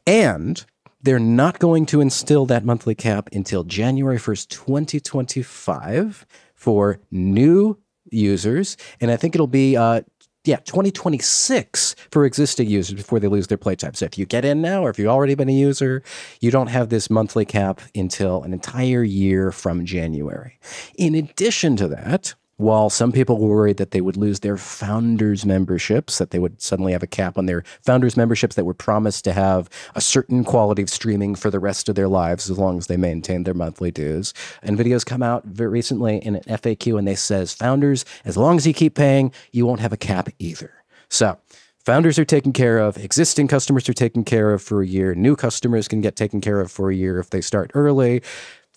And they're not going to instill that monthly cap until January 1st, 2025 for new users. And I think it'll be 2026 for existing users before they lose their playtime. So if you get in now, or if you've already been a user, you don't have this monthly cap until an entire year from January. In addition to that, while some people were worried that they would lose their founders memberships, that they would suddenly have a cap on their founders memberships that were promised to have a certain quality of streaming for the rest of their lives as long as they maintained their monthly dues. NVIDIA's come out very recently in an FAQ and they says, founders, as long as you keep paying, you won't have a cap either. So founders are taken care of, existing customers are taken care of for a year, new customers can get taken care of for a year if they start early.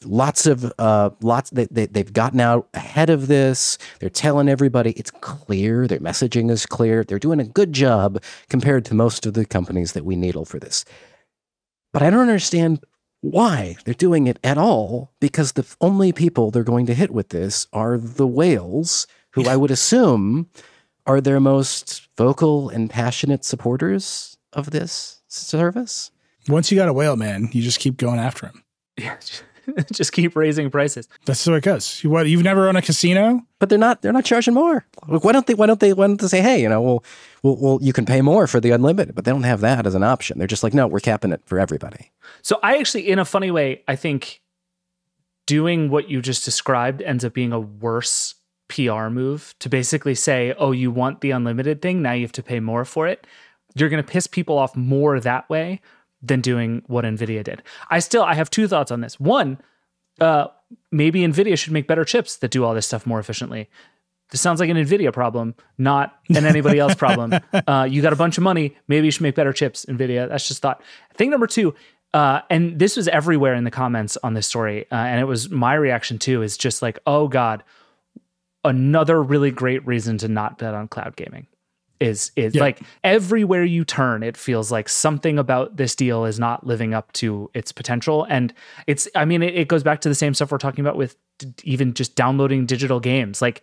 They've gotten out ahead of this. They're telling everybody it's clear. Their messaging is clear. They're doing a good job compared to most of the companies that we needle for this. But I don't understand why they're doing it at all, because the only people they're going to hit with this are the whales, who I would assume are their most vocal and passionate supporters of this service. Once you got a whale, man, you just keep going after him. Yeah. Just keep raising prices. That's the way it goes. What, you've never owned a casino? But they're not charging more. Like, why don't they say, hey, well, you can pay more for the unlimited, but they don't have that as an option. They're just like, no, we're capping it for everybody. So I actually, in a funny way, I think doing what you just described ends up being a worse PR move to basically say, oh, you want the unlimited thing, now you have to pay more for it. You're going to piss people off more that way than doing what NVIDIA did. I have 2 thoughts on this. One, maybe NVIDIA should make better chips that do all this stuff more efficiently. This sounds like an NVIDIA problem, not an anybody else problem. You got a bunch of money, maybe you should make better chips, NVIDIA. That's just thought. Thing number 2, and this was everywhere in the comments on this story, and it was my reaction too, is just like, oh God, another really great reason to not bet on cloud gaming. Is like everywhere you turn, it feels like something about this deal is not living up to its potential. And it goes back to the same stuff we're talking about with even just downloading digital games. Like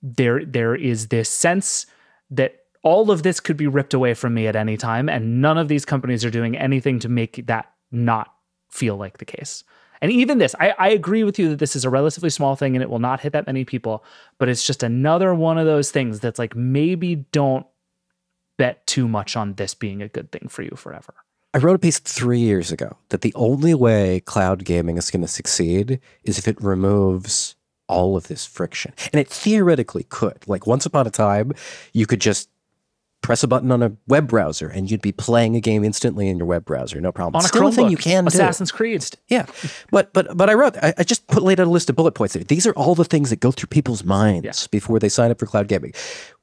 there is this sense that all of this could be ripped away from me at any time. And none of these companies are doing anything to make that not feel like the case. And even this, I agree with you that this is a relatively small thing and it will not hit that many people, but it's just another one of those things that's like, maybe don't bet too much on this being a good thing for you forever. I wrote a piece 3 years ago that the only way cloud gaming is going to succeed is if it removes all of this friction. And it theoretically could. Like once upon a time, you could just press a button on a web browser and you'd be playing a game instantly in your web browser, no problem. On a Still a thing you can do. Assassin's Creed. Yeah, but I just laid out a list of bullet points there. These are all the things that go through people's minds before they sign up for cloud gaming.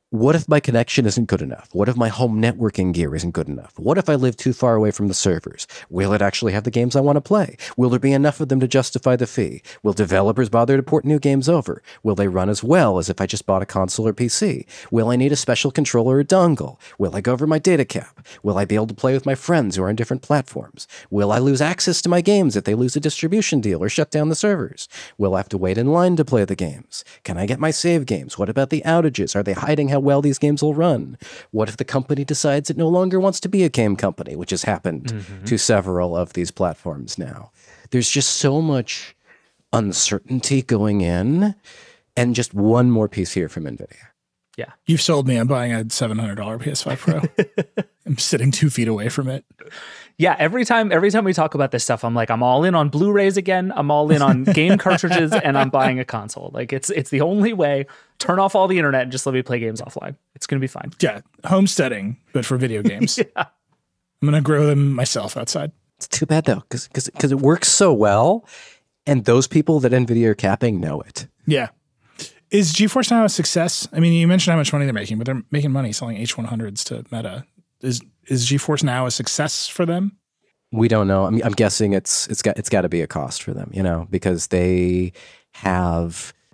what if my connection isn't good enough? What if my home networking gear isn't good enough? What if I live too far away from the servers? Will it actually have the games I want to play? Will there be enough of them to justify the fee? Will developers bother to port new games over? Will they run as well as if I just bought a console or PC? Will I need a special controller or dongle? Will I go over my data cap? Will I be able to play with my friends who are on different platforms? Will I lose access to my games if they lose a distribution deal or shut down the servers? Will I have to wait in line to play the games? Can I get my save games? What about the outages? Are they hiding how well these games will run? What if the company decides it no longer wants to be a game company, which has happened to several of these platforms now? There's just so much uncertainty going in, and just one more piece here from NVIDIA. Yeah. You've sold me. I'm buying a $700 PS5 Pro. I'm sitting 2 feet away from it. Yeah, every time we talk about this stuff, I'm like, I'm all in on Blu-rays again. I'm all in on game cartridges, and I'm buying a console. Like it's the only way. Turn off all the internet and just let me play games offline. It's gonna be fine. Yeah, homesteading, but for video games. Yeah. I'm gonna grow them myself outside. It's too bad though, because it works so well, and those people that NVIDIA are capping know it. Yeah. Is GeForce Now a success? I mean, you mentioned how much money they're making, but they're making money selling H100s to Meta. Is GeForce Now a success for them? We don't know. I'm guessing it's got to be a cost for them, because they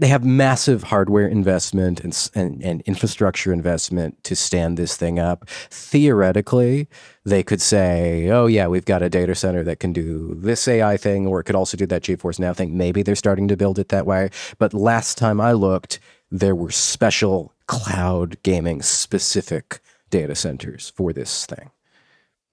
have massive hardware investment and infrastructure investment to stand this thing up. Theoretically, they could say, oh yeah, we've got a data center that can do this AI thing, or it could also do that GeForce Now thing. Maybe they're starting to build it that way. But last time I looked, there were special cloud gaming specific data centers for this thing,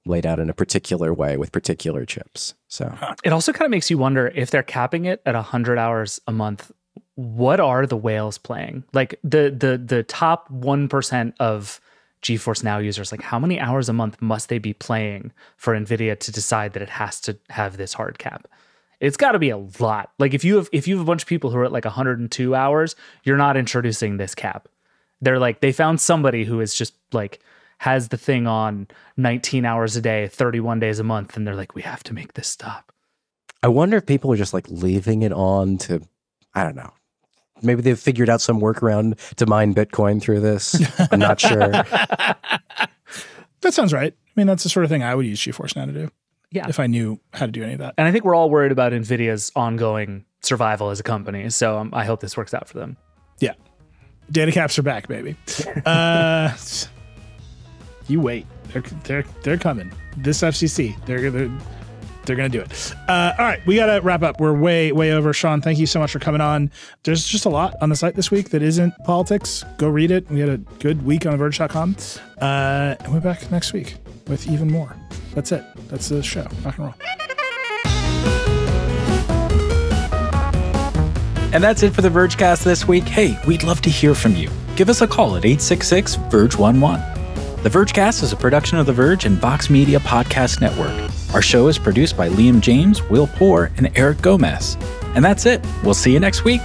laid out in a particular way with particular chips. So it also kind of makes you wonder, if they're capping it at 100 hours a month, what are the whales playing? Like the top 1% of GeForce Now users, like how many hours a month must they be playing for NVIDIA to decide that it has to have this hard cap? It's got to be a lot. Like if you have a bunch of people who are at like 102 hours, you're not introducing this cap. They're like, they found somebody who is just like, has the thing on 19 hours a day, 31 days a month, and they're like, we have to make this stop. I wonder if people are just like leaving it on to, I don't know. Maybe they've figured out some workaround to mine Bitcoin through this. I'm not sure. That sounds right. I mean, that's the sort of thing I would use GeForce Now to do. Yeah. If I knew how to do any of that. And I think we're all worried about NVIDIA's ongoing survival as a company. So I hope this works out for them. Yeah. Data caps are back, baby. You wait. They're coming. This FCC, they're gonna do it. All right, we gotta wrap up. We're way over. Sean, thank you so much for coming on. There's just a lot on the site this week that isn't politics. Go read it. We had a good week on Verge.com. And we're back next week with even more. That's it. That's the show. Rock and roll. And that's it for the Vergecast this week. Hey, we'd love to hear from you. Give us a call at 866-VERGE11. The Vergecast is a production of The Verge and Vox Media Podcast Network. Our show is produced by Liam James, Will Poor, and Eric Gomez. And that's it. We'll see you next week.